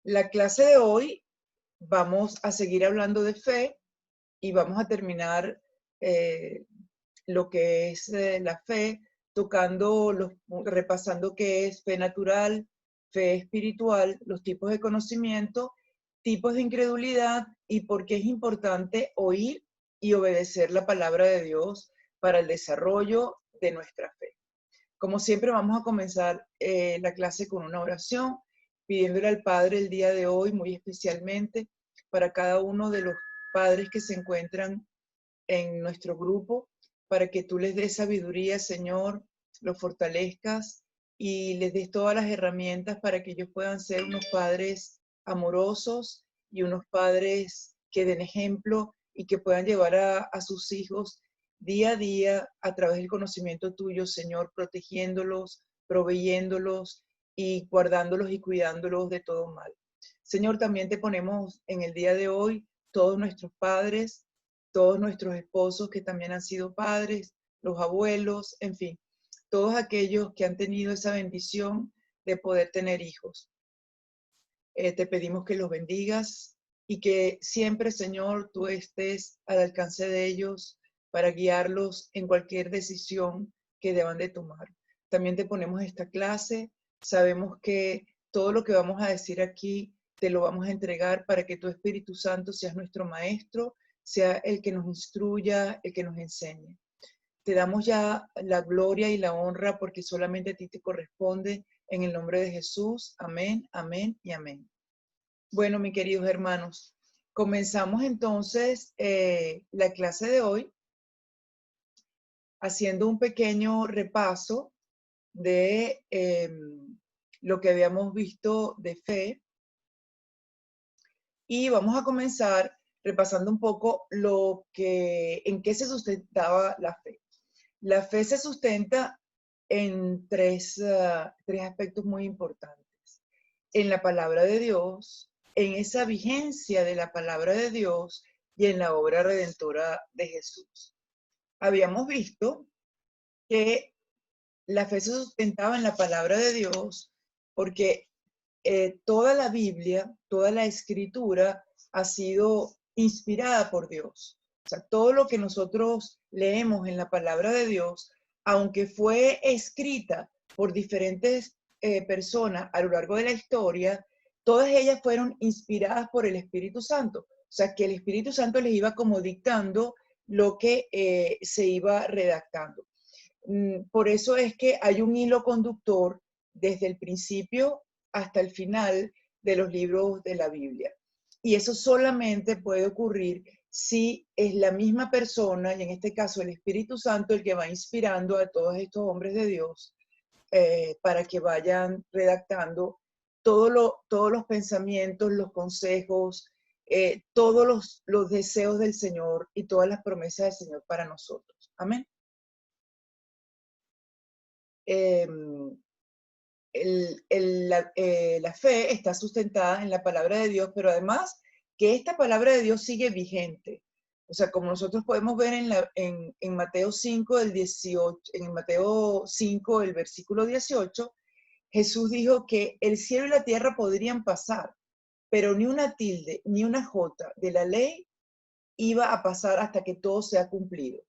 La clase de hoy vamos a seguir hablando de fe y vamos a terminar lo que es la fe, repasando qué es fe natural, fe espiritual, los tipos de conocimiento, tipos de incredulidad y por qué es importante oír y obedecer la palabra de Dios para el desarrollo de nuestra fe. Como siempre, vamos a comenzar la clase con una oración, pidiéndole al Padre el día de hoy, muy especialmente, para cada uno de los padres que se encuentran en nuestro grupo, para que tú les des sabiduría, Señor, los fortalezcas y les des todas las herramientas para que ellos puedan ser unos padres amorosos y unos padres que den ejemplo y que puedan llevar a sus hijos día a día a través del conocimiento tuyo, Señor, protegiéndolos, proveyéndolos y guardándolos y cuidándolos de todo mal. Señor, también te ponemos en el día de hoy todos nuestros padres, todos nuestros esposos que también han sido padres, los abuelos, en fin, todos aquellos que han tenido esa bendición de poder tener hijos. Te pedimos que los bendigas y que siempre, Señor, tú estés al alcance de ellos para guiarlos en cualquier decisión que deban de tomar. También te ponemos esta clase. Sabemos que todo lo que vamos a decir aquí te lo vamos a entregar para que tu Espíritu Santo seas nuestro maestro, sea el que nos instruya, el que nos enseñe. Te damos ya la gloria y la honra porque solamente a ti te corresponde. En el nombre de Jesús. Amén, amén y amén. Bueno, mis queridos hermanos, comenzamos entonces la clase de hoy haciendo un pequeño repaso de lo que habíamos visto de fe y vamos a comenzar repasando un poco en qué se sustentaba la fe. La fe se sustenta en tres aspectos muy importantes. En la palabra de Dios, en esa vigencia de la palabra de Dios y en la obra redentora de Jesús. Habíamos visto que la fe se sustentaba en la palabra de Dios porque toda la Biblia, toda la escritura ha sido inspirada por Dios. O sea, todo lo que nosotros leemos en la palabra de Dios, aunque fue escrita por diferentes personas a lo largo de la historia, todas ellas fueron inspiradas por el Espíritu Santo. O sea, que el Espíritu Santo les iba como dictando lo que se iba redactando. Por eso es que hay un hilo conductor desde el principio hasta el final de los libros de la Biblia. Y eso solamente puede ocurrir si es la misma persona, y en este caso el Espíritu Santo, el que va inspirando a todos estos hombres de Dios para que vayan redactando todos los pensamientos, los consejos, todos los deseos del Señor y todas las promesas del Señor para nosotros. Amén. La fe está sustentada en la palabra de Dios, pero además que esta palabra de Dios sigue vigente. O sea, como nosotros podemos ver en Mateo 5, el 18, en Mateo 5, el versículo 18, Jesús dijo que el cielo y la tierra podrían pasar, pero ni una tilde, ni una jota de la ley iba a pasar hasta que todo sea cumplido.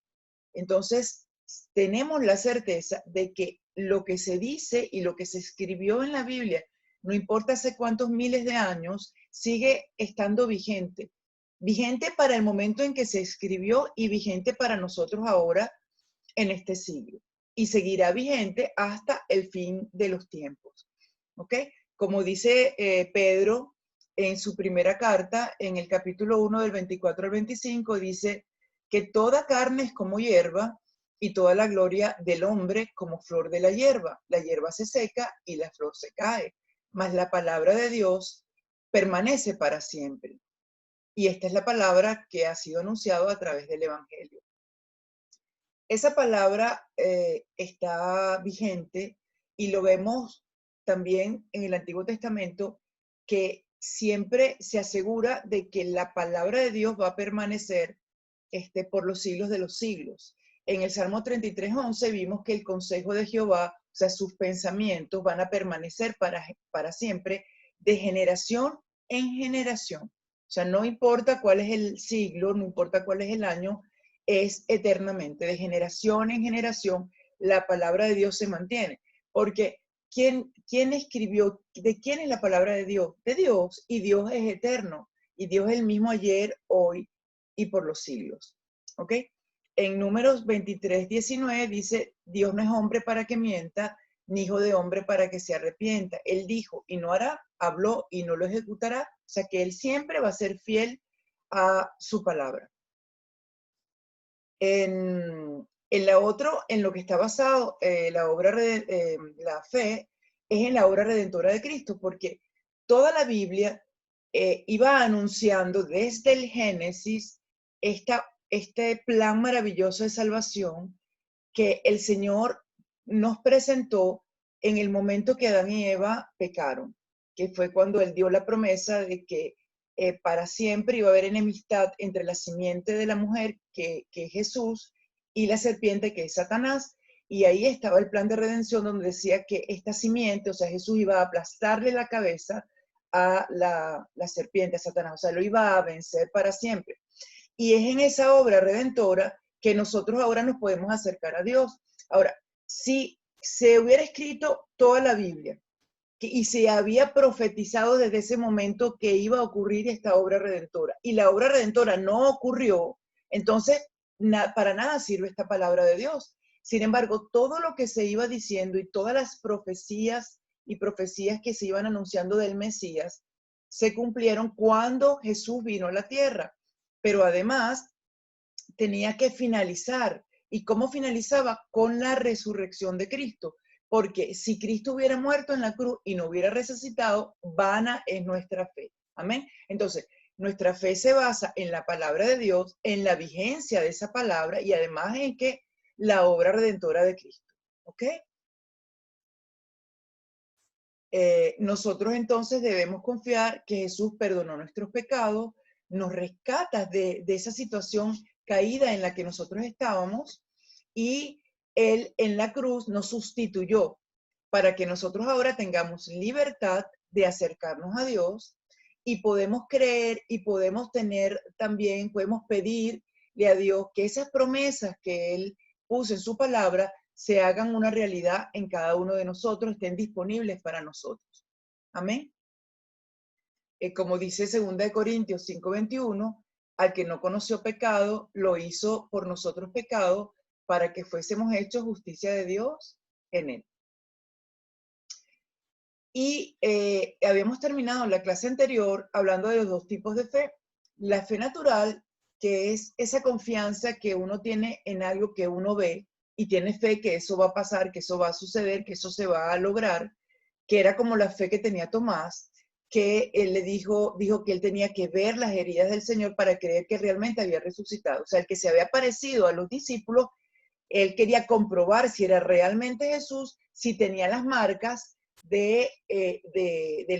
Entonces, tenemos la certeza de que lo que se dice y lo que se escribió en la Biblia, no importa hace cuántos miles de años, sigue estando vigente. Vigente para el momento en que se escribió y vigente para nosotros ahora en este siglo. Y seguirá vigente hasta el fin de los tiempos. ¿Ok? Como dice Pedro en su primera carta, en el capítulo 1 del 24 al 25, dice que toda carne es como hierba y toda la gloria del hombre como flor de la hierba. La hierba se seca y la flor se cae, mas la palabra de Dios permanece para siempre. Y esta es la palabra que ha sido anunciada a través del Evangelio. Esa palabra está vigente y lo vemos también en el Antiguo Testamento, que siempre se asegura de que la palabra de Dios va a permanecer por los siglos de los siglos. En el Salmo 33:11 vimos que el consejo de Jehová, o sea, sus pensamientos van a permanecer para siempre, de generación en generación. O sea, no importa cuál es el siglo, no importa cuál es el año, es eternamente, de generación en generación, la palabra de Dios se mantiene. Porque ¿quién escribió? ¿De quién es la palabra de Dios? De Dios, y Dios es eterno, y Dios es el mismo ayer, hoy y por los siglos. ¿Ok? En Números 23:19 dice, Dios no es hombre para que mienta, ni hijo de hombre para que se arrepienta. Él dijo y no hará, habló y no lo ejecutará. O sea que Él siempre va a ser fiel a su palabra. En lo que está basado la fe, es en la obra redentora de Cristo, porque toda la Biblia iba anunciando desde el Génesis este plan maravilloso de salvación que el Señor nos presentó en el momento que Adán y Eva pecaron, que fue cuando Él dio la promesa de que para siempre iba a haber enemistad entre la simiente de la mujer, que es Jesús, y la serpiente, que es Satanás. Y ahí estaba el plan de redención donde decía que esta simiente, o sea, Jesús iba a aplastarle la cabeza a la serpiente, a Satanás, o sea, lo iba a vencer para siempre. Y es en esa obra redentora que nosotros ahora nos podemos acercar a Dios. Ahora, si se hubiera escrito toda la Biblia y se había profetizado desde ese momento que iba a ocurrir esta obra redentora, y la obra redentora no ocurrió, entonces para nada sirve esta palabra de Dios. Sin embargo, todo lo que se iba diciendo y todas las profecías y profecías que se iban anunciando del Mesías se cumplieron cuando Jesús vino a la tierra. Pero además tenía que finalizar. ¿Y cómo finalizaba? Con la resurrección de Cristo. Porque si Cristo hubiera muerto en la cruz y no hubiera resucitado, vana es nuestra fe. Amén. Entonces, nuestra fe se basa en la palabra de Dios, en la vigencia de esa palabra y además en que la obra redentora de Cristo. ¿Ok? Nosotros entonces debemos confiar que Jesús perdonó nuestros pecados, nos rescata de esa situación caída en la que nosotros estábamos, y Él en la cruz nos sustituyó para que nosotros ahora tengamos libertad de acercarnos a Dios, y podemos creer y podemos tener también, podemos pedirle a Dios que esas promesas que Él puso en su palabra se hagan una realidad en cada uno de nosotros, estén disponibles para nosotros. Amén. Como dice 2 Corintios 5:21, al que no conoció pecado, lo hizo por nosotros pecado, para que fuésemos hechos justicia de Dios en él. Y habíamos terminado la clase anterior hablando de los dos tipos de fe. La fe natural, que es esa confianza que uno tiene en algo que uno ve y tiene fe que eso va a pasar, que eso va a suceder, que eso se va a lograr, que era como la fe que tenía Tomás, que él le dijo que él tenía que ver las heridas del Señor para creer que realmente había resucitado. O sea, el que se había parecido a los discípulos, él quería comprobar si era realmente Jesús, si tenía las marcas de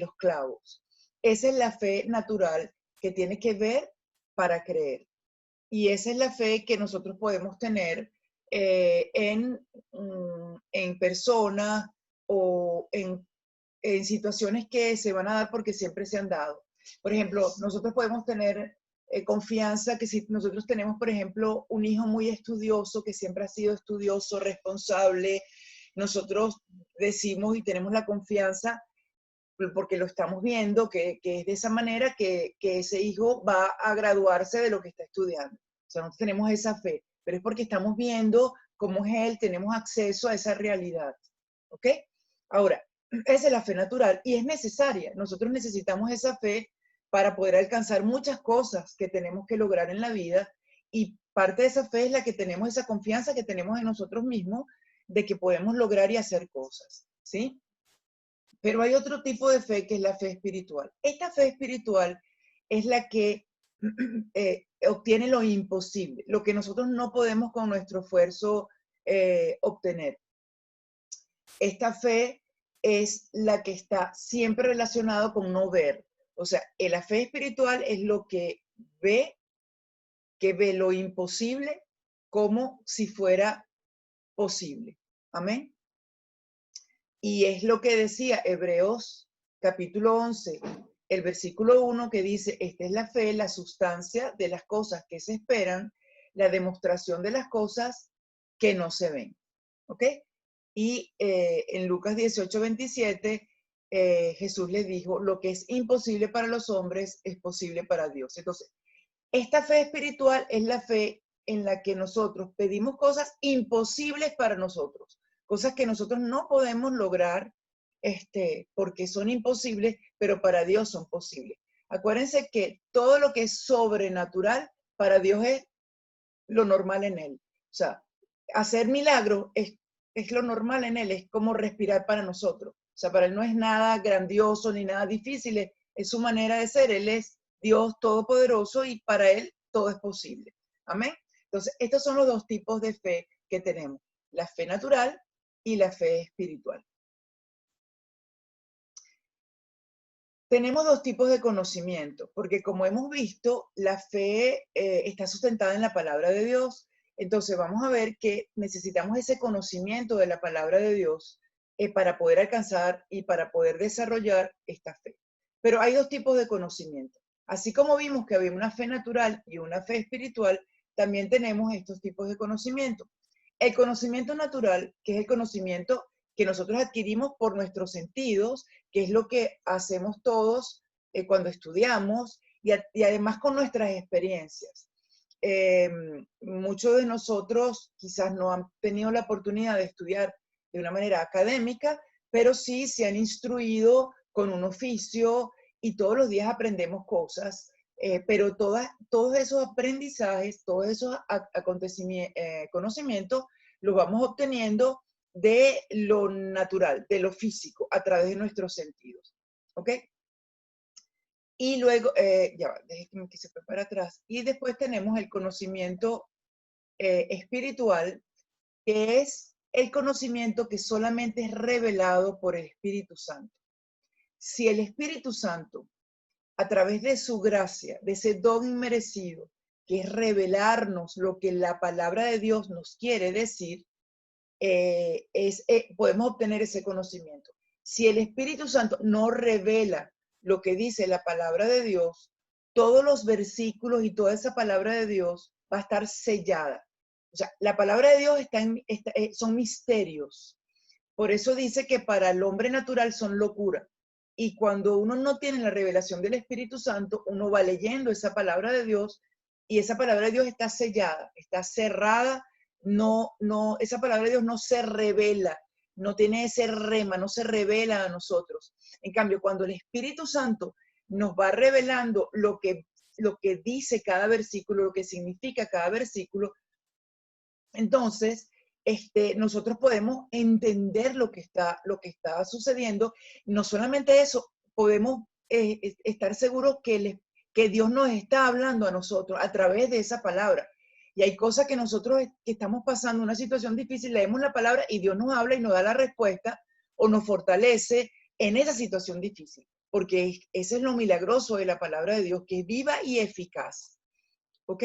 los clavos. Esa es la fe natural que tiene que ver para creer. Y esa es la fe que nosotros podemos tener en personas o en situaciones que se van a dar porque siempre se han dado. Por ejemplo, nosotros podemos tener confianza que si nosotros tenemos, por ejemplo, un hijo muy estudioso, que siempre ha sido estudioso, responsable, nosotros decimos y tenemos la confianza porque lo estamos viendo, que es de esa manera que ese hijo va a graduarse de lo que está estudiando. O sea, nosotros tenemos esa fe, pero es porque estamos viendo cómo es él, tenemos acceso a esa realidad. ¿Ok? Ahora, esa es la fe natural y es necesaria. Nosotros necesitamos esa fe para poder alcanzar muchas cosas que tenemos que lograr en la vida, y parte de esa fe es la que tenemos, esa confianza que tenemos en nosotros mismos de que podemos lograr y hacer cosas, ¿sí? Pero hay otro tipo de fe que es la fe espiritual. Esta fe espiritual es la que obtiene lo imposible, lo que nosotros no podemos con nuestro esfuerzo obtener. Esta fe es la que está siempre relacionada con no ver. O sea, la fe espiritual es lo que ve lo imposible como si fuera posible. Amén. Y es lo que decía Hebreos capítulo 11, el versículo 1 que dice, esta es la fe, la sustancia de las cosas que se esperan, la demostración de las cosas que no se ven. ¿Ok? Y en Lucas 18:27, Jesús le dijo, lo que es imposible para los hombres es posible para Dios. Entonces, esta fe espiritual es la fe en la que nosotros pedimos cosas imposibles para nosotros, cosas que nosotros no podemos lograr porque son imposibles, pero para Dios son posibles. Acuérdense que todo lo que es sobrenatural para Dios es lo normal en Él. O sea, hacer milagros es lo normal en Él, es como respirar para nosotros. O sea, para Él no es nada grandioso ni nada difícil, es su manera de ser. Él es Dios todopoderoso y para Él todo es posible. Amén. Entonces, estos son los dos tipos de fe que tenemos, la fe natural y la fe espiritual. Tenemos dos tipos de conocimiento, porque como hemos visto, la fe está sustentada en la palabra de Dios. Entonces vamos a ver que necesitamos ese conocimiento de la palabra de Dios para poder alcanzar y para poder desarrollar esta fe. Pero hay dos tipos de conocimiento. Así como vimos que había una fe natural y una fe espiritual, también tenemos estos tipos de conocimiento. El conocimiento natural, que es el conocimiento que nosotros adquirimos por nuestros sentidos, que es lo que hacemos todos cuando estudiamos y además con nuestras experiencias. Muchos de nosotros quizás no han tenido la oportunidad de estudiar de una manera académica, pero sí se han instruido con un oficio y todos los días aprendemos cosas, pero todos esos aprendizajes, todos esos conocimientos los vamos obteniendo de lo natural, de lo físico, a través de nuestros sentidos. ¿Ok? Y luego, ya va, déjenme que se fue para atrás. Y después tenemos el conocimiento espiritual, que es el conocimiento que solamente es revelado por el Espíritu Santo. Si el Espíritu Santo, a través de su gracia, de ese don inmerecido, que es revelarnos lo que la palabra de Dios nos quiere decir, podemos obtener ese conocimiento. Si el Espíritu Santo no revela lo que dice la palabra de Dios, todos los versículos y toda esa palabra de Dios va a estar sellada. O sea, la palabra de Dios son misterios. Por eso dice que para el hombre natural son locura. Y cuando uno no tiene la revelación del Espíritu Santo, uno va leyendo esa palabra de Dios y esa palabra de Dios está sellada, está cerrada. Esa palabra de Dios no se revela, no tiene ese rema, no se revela a nosotros. En cambio, cuando el Espíritu Santo nos va revelando lo que dice cada versículo, lo que significa cada versículo, entonces nosotros podemos entender lo que está sucediendo. No solamente eso, podemos estar seguros que Dios nos está hablando a nosotros a través de esa palabra. Y hay cosas que nosotros que estamos pasando una situación difícil, leemos la palabra y Dios nos habla y nos da la respuesta o nos fortalece en esa situación difícil. Porque ese es lo milagroso de la palabra de Dios, que es viva y eficaz. ¿Ok?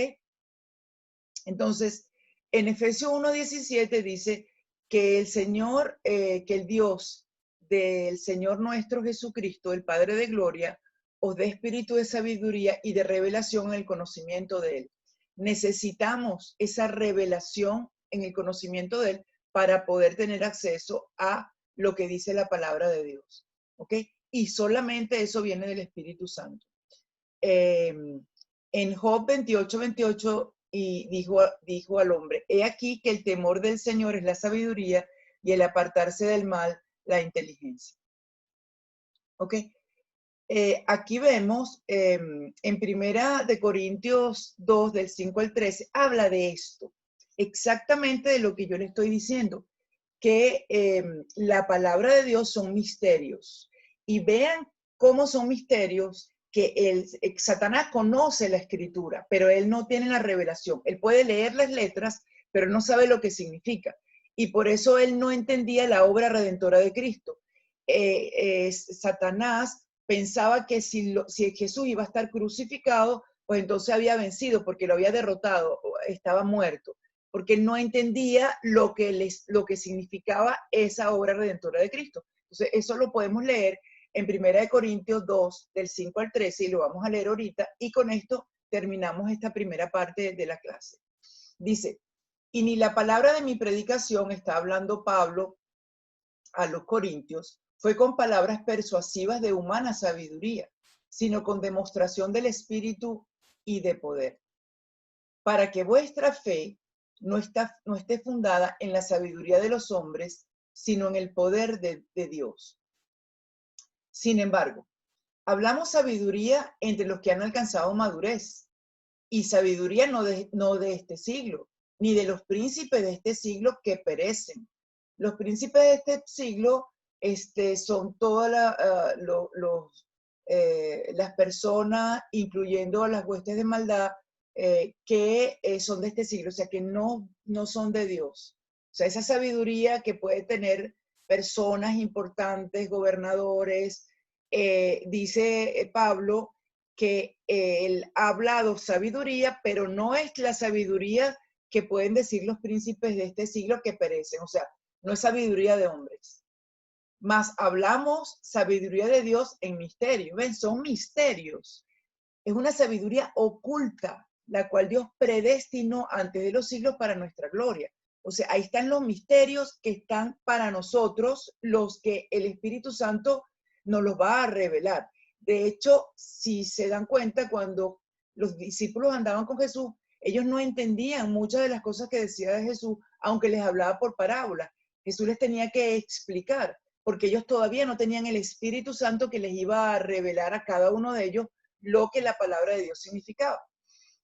Entonces, en Efesios 1:17 dice que el Señor, que el Dios del Señor nuestro Jesucristo, el Padre de Gloria, os dé espíritu de sabiduría y de revelación en el conocimiento de Él. Necesitamos esa revelación en el conocimiento de Él para poder tener acceso a lo que dice la palabra de Dios. ¿Ok? Y solamente eso viene del Espíritu Santo. En Job 28:28 y dijo al hombre, he aquí que el temor del Señor es la sabiduría y el apartarse del mal, la inteligencia. ¿Ok? Aquí vemos en Primera de Corintios 2, del 5 al 13, habla de esto, exactamente de lo que yo le estoy diciendo, que la palabra de Dios son misterios. Y vean cómo son misterios que Satanás conoce la escritura, pero él no tiene la revelación. Él puede leer las letras, pero no sabe lo que significa. Y por eso él no entendía la obra redentora de Cristo. Satanás pensaba que si Jesús iba a estar crucificado, pues entonces había vencido porque lo había derrotado, estaba muerto, porque no entendía lo que significaba esa obra redentora de Cristo. Entonces, eso lo podemos leer en 1 Corintios 2, del 5 al 13, y lo vamos a leer ahorita, y con esto terminamos esta primera parte de la clase. Dice, y ni la palabra de mi predicación, está hablando Pablo a los corintios, fue con palabras persuasivas de humana sabiduría, sino con demostración del Espíritu y de poder, para que vuestra fe no esté fundada en la sabiduría de los hombres, sino en el poder de Dios. Sin embargo, hablamos sabiduría entre los que han alcanzado madurez, y sabiduría no de este siglo, ni de los príncipes de este siglo que perecen. Los príncipes de este siglo son todas las personas, incluyendo las huestes de maldad, que son de este siglo, o sea, que no son de Dios. O sea, esa sabiduría que puede tener personas importantes, gobernadores, dice Pablo, que él ha hablado sabiduría, pero no es la sabiduría que pueden decir los príncipes de este siglo que perecen, o sea, no es sabiduría de hombres. Mas hablamos sabiduría de Dios en misterio, ¿ven? Son misterios. Es una sabiduría oculta, la cual Dios predestinó antes de los siglos para nuestra gloria. O sea, ahí están los misterios que están para nosotros, los que el Espíritu Santo nos los va a revelar. De hecho, si se dan cuenta, cuando los discípulos andaban con Jesús, ellos no entendían muchas de las cosas que decía de Jesús, aunque les hablaba por parábolas. Jesús les tenía que explicar, porque ellos todavía no tenían el Espíritu Santo que les iba a revelar a cada uno de ellos lo que la palabra de Dios significaba.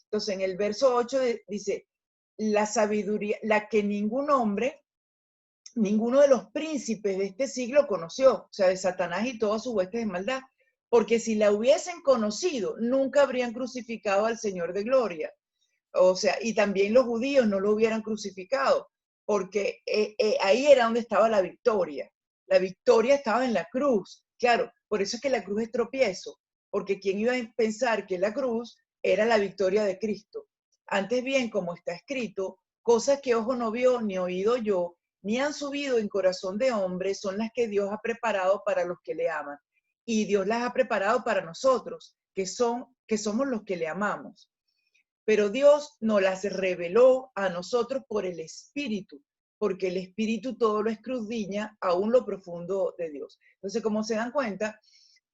Entonces, en el verso 8 dice, la sabiduría, la que ningún hombre, ninguno de los príncipes de este siglo conoció, o sea, de Satanás y todas sus huestes de maldad, porque si la hubiesen conocido, nunca habrían crucificado al Señor de gloria. O sea, y también los judíos no lo hubieran crucificado, porque ahí era donde estaba la victoria. La victoria estaba en la cruz. Claro, por eso es que la cruz es tropiezo, porque ¿quién iba a pensar que la cruz era la victoria de Cristo? Antes bien, como está escrito, cosas que ojo no vio, ni oído yo, ni han subido en corazón de hombre, son las que Dios ha preparado para los que le aman. Y Dios las ha preparado para nosotros, que somos los que le amamos. Pero Dios nos las reveló a nosotros por el Espíritu, porque el Espíritu todo lo escudriña, aún lo profundo de Dios. Entonces, como se dan cuenta,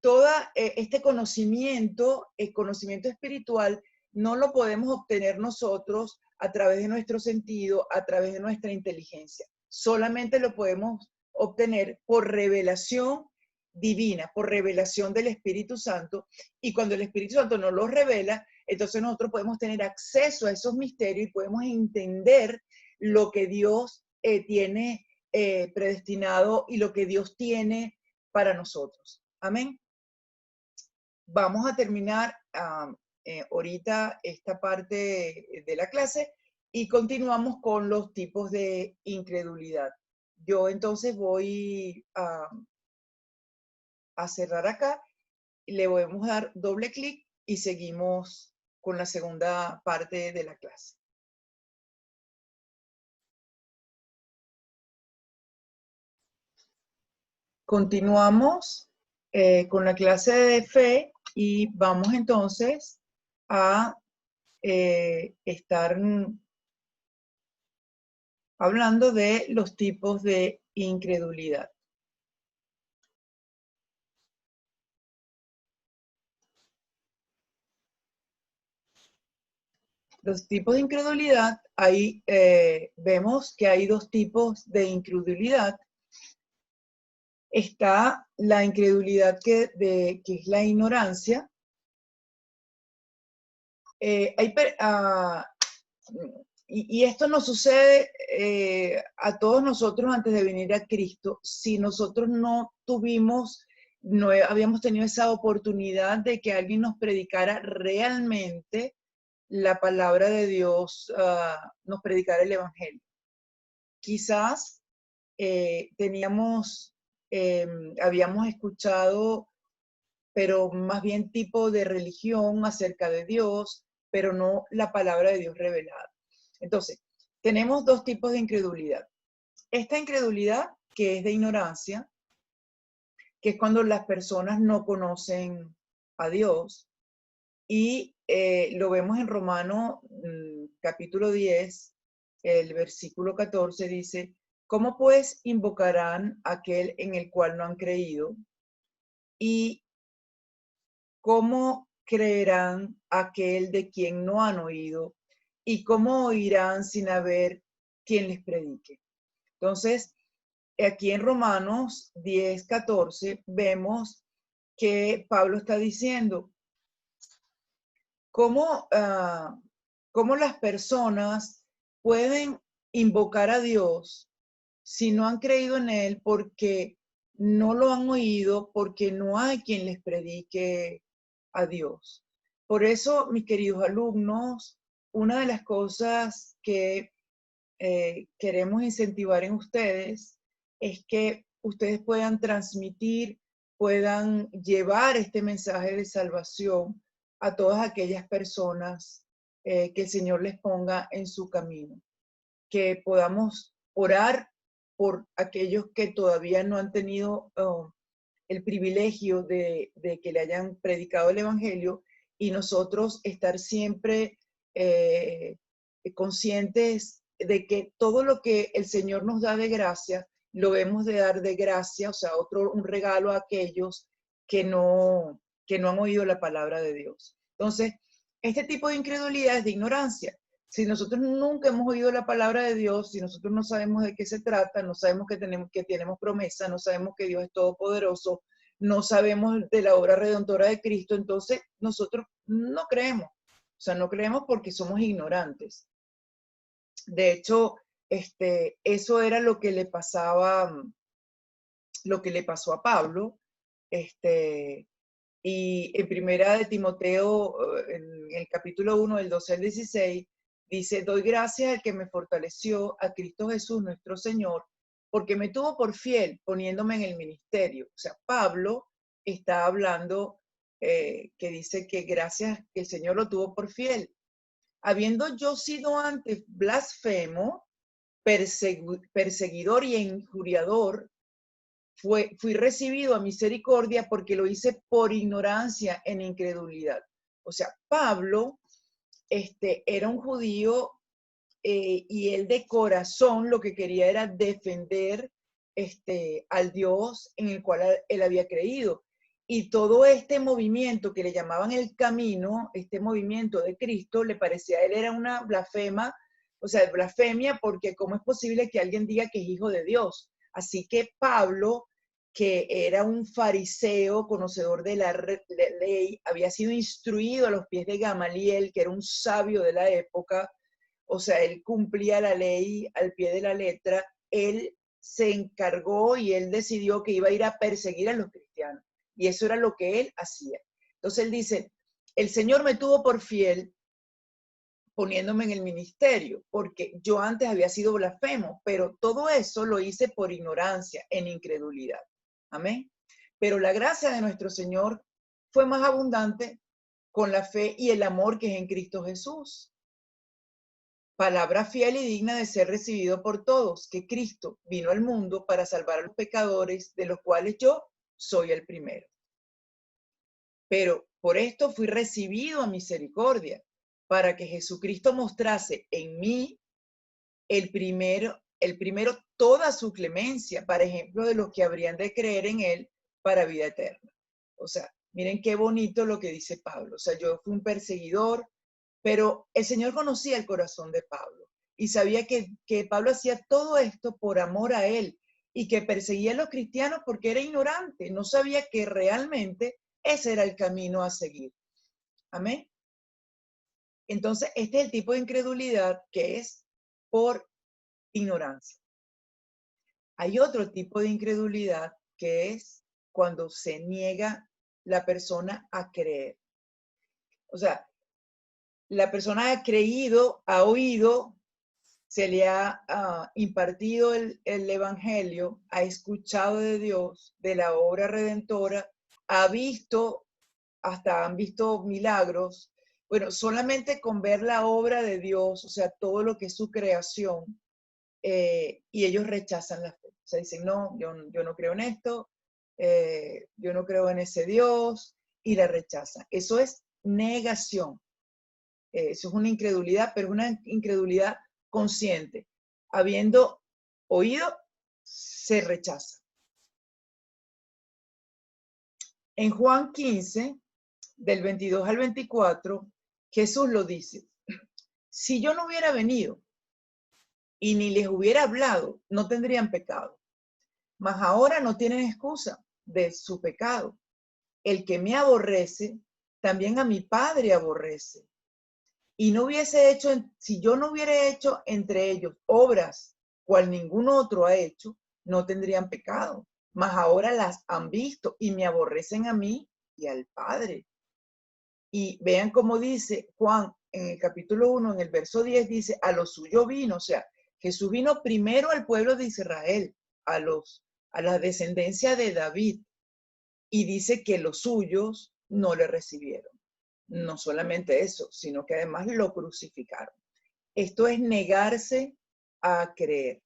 todo este conocimiento, el conocimiento espiritual, no lo podemos obtener nosotros a través de nuestro sentido, a través de nuestra inteligencia. Solamente lo podemos obtener por revelación divina, por revelación del Espíritu Santo. Y cuando el Espíritu Santo nos lo revela, entonces nosotros podemos tener acceso a esos misterios y podemos entender lo que Dios tiene predestinado y lo que Dios tiene para nosotros. Amén. Vamos a terminar ahorita esta parte de la clase y continuamos con los tipos de incredulidad. Yo entonces voy a cerrar acá, le podemos dar doble clic y seguimos con la segunda parte de la clase. Continuamos con la clase de fe y vamos entonces a estar hablando de los tipos de incredulidad. Los tipos de incredulidad, ahí vemos que hay dos tipos de incredulidad. Está la incredulidad que es la ignorancia. Y esto nos sucede a todos nosotros antes de venir a Cristo. Si nosotros no habíamos tenido esa oportunidad de que alguien nos predicara realmente la palabra de Dios, nos predicara el Evangelio. Quizás habíamos escuchado, pero más bien tipo de religión acerca de Dios, pero no la palabra de Dios revelada. Entonces, tenemos dos tipos de incredulidad. Esta incredulidad, que es de ignorancia, que es cuando las personas no conocen a Dios. Y lo vemos en Romanos capítulo 10, el versículo 14 dice, ¿cómo pues invocarán a aquel en el cual no han creído? ¿Y cómo creerán aquel de quien no han oído? ¿Y cómo oirán sin haber quien les predique? Entonces, aquí en Romanos 10, 14 vemos que Pablo está diciendo cómo, cómo las personas pueden invocar a Dios si no han creído en Él porque no lo han oído, porque no hay quien les predique a Dios. Por eso, mis queridos alumnos, una de las cosas que queremos incentivar en ustedes es que ustedes puedan transmitir, puedan llevar este mensaje de salvación a todas aquellas personas que el Señor les ponga en su camino. Que podamos orar por aquellos que todavía no han tenido el privilegio de que le hayan predicado el Evangelio y nosotros estar siempre conscientes de que todo lo que el Señor nos da de gracia, lo debemos de dar de gracia, o sea, un regalo a aquellos que no han oído la palabra de Dios. Entonces, este tipo de incredulidad es de ignorancia. Si nosotros nunca hemos oído la palabra de Dios, si nosotros no sabemos de qué se trata, no sabemos que tenemos promesa, no sabemos que Dios es todopoderoso, no sabemos de la obra redentora de Cristo, entonces nosotros no creemos. O sea, no creemos porque somos ignorantes. De hecho, eso era lo que le pasaba, lo que le pasó a Pablo. Y en primera de Timoteo, en el capítulo 1, del 12 al 16, dice, doy gracias al que me fortaleció, a Cristo Jesús nuestro Señor, porque me tuvo por fiel poniéndome en el ministerio. O sea, Pablo está hablando que dice que gracias que el Señor lo tuvo por fiel. Habiendo yo sido antes blasfemo, perseguidor y injuriador, fui recibido a misericordia porque lo hice por ignorancia en incredulidad. O sea, Pablo era un judío y él de corazón lo que quería era defender al Dios en el cual él había creído. Y todo este movimiento que le llamaban el camino, este movimiento de Cristo, le parecía a él era una blasfema, o sea, blasfemia, porque ¿cómo es posible que alguien diga que es hijo de Dios? Así que Pablo, que era un fariseo, conocedor de la ley, había sido instruido a los pies de Gamaliel, que era un sabio de la época, o sea, él cumplía la ley al pie de la letra, él se encargó y él decidió que iba a ir a perseguir a los cristianos. Y eso era lo que él hacía. Entonces él dice, el Señor me tuvo por fiel poniéndome en el ministerio, porque yo antes había sido blasfemo, pero todo eso lo hice por ignorancia, en incredulidad. Amén. Pero la gracia de nuestro Señor fue más abundante con la fe y el amor que es en Cristo Jesús. Palabra fiel y digna de ser recibido por todos, que Cristo vino al mundo para salvar a los pecadores, de los cuales yo soy el primero. Pero por esto fui recibido a misericordia, para que Jesucristo mostrase en mí el primero toda su clemencia, para ejemplo de los que habrían de creer en él para vida eterna. O sea, miren qué bonito lo que dice Pablo. O sea, yo fui un perseguidor, pero el Señor conocía el corazón de Pablo y sabía que Pablo hacía todo esto por amor a él y que perseguía a los cristianos porque era ignorante, no sabía que realmente ese era el camino a seguir. Amén. Entonces, este es el tipo de incredulidad que es por ignorancia. Hay otro tipo de incredulidad que es cuando se niega la persona a creer. O sea, la persona ha creído, ha oído, se le ha impartido el evangelio, ha escuchado de Dios, de la obra redentora, ha visto, hasta han visto milagros. Bueno, solamente con ver la obra de Dios, o sea, todo lo que es su creación, y ellos rechazan la fe. O sea, dicen, no, yo no creo en esto, yo no creo en ese Dios, y la rechazan. Eso es negación. Eso es una incredulidad, pero una incredulidad consciente. Habiendo oído, se rechaza. En Juan 15, del 22 al 24, Jesús lo dice: si yo no hubiera venido y ni les hubiera hablado, no tendrían pecado. Mas ahora no tienen excusa de su pecado. El que me aborrece, también a mi Padre aborrece. Y no hubiese hecho, si yo no hubiera hecho entre ellos obras cual ningún otro ha hecho, no tendrían pecado. Mas ahora las han visto y me aborrecen a mí y al Padre. Y vean cómo dice Juan en el capítulo 1, en el verso 10, dice: a lo suyo vino. O sea, Jesús vino primero al pueblo de Israel, a la descendencia de David. Y dice que los suyos no le recibieron. No solamente eso, sino que además lo crucificaron. Esto es negarse a creer.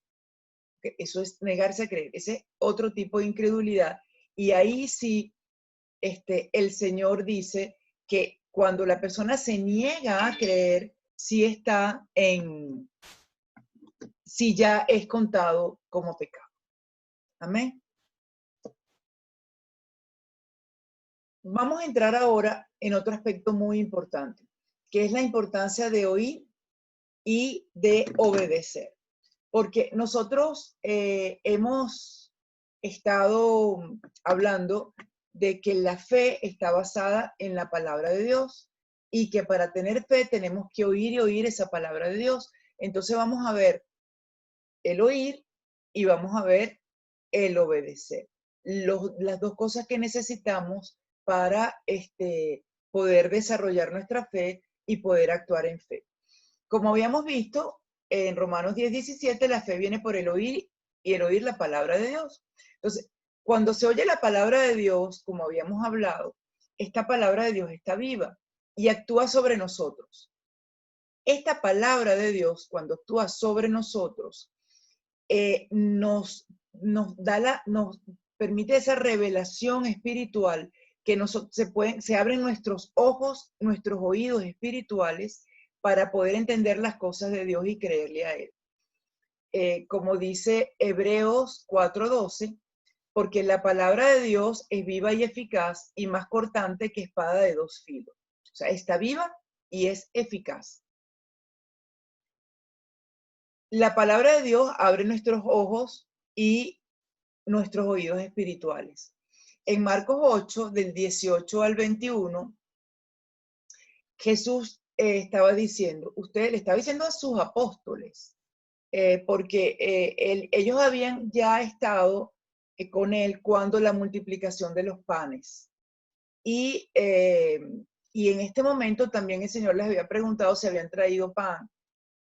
Eso es negarse a creer. Ese es otro tipo de incredulidad. Y ahí sí, el Señor dice que cuando la persona se niega a creer, sí ya es contado como pecado. Amén. Vamos a entrar ahora en otro aspecto muy importante, que es la importancia de oír y de obedecer. Porque nosotros hemos estado hablando de que la fe está basada en la palabra de Dios y que para tener fe tenemos que oír y oír esa palabra de Dios. Entonces vamos a ver el oír y vamos a ver el obedecer. Las dos cosas que necesitamos para poder desarrollar nuestra fe y poder actuar en fe. Como habíamos visto, en Romanos 10:17, la fe viene por el oír y el oír la palabra de Dios. Entonces, cuando se oye la palabra de Dios, como habíamos hablado, esta palabra de Dios está viva y actúa sobre nosotros. Esta palabra de Dios, cuando actúa sobre nosotros, nos permite esa revelación espiritual que se abren nuestros ojos, nuestros oídos espirituales para poder entender las cosas de Dios y creerle a Él. Como dice Hebreos 4:12, porque la palabra de Dios es viva y eficaz y más cortante que espada de dos filos. O sea, está viva y es eficaz. La palabra de Dios abre nuestros ojos y nuestros oídos espirituales. En Marcos 8, del 18 al 21, Jesús estaba diciendo, usted le estaba diciendo a sus apóstoles, porque ellos habían ya estado con él cuando la multiplicación de los panes. Y en este momento también el Señor les había preguntado si habían traído pan.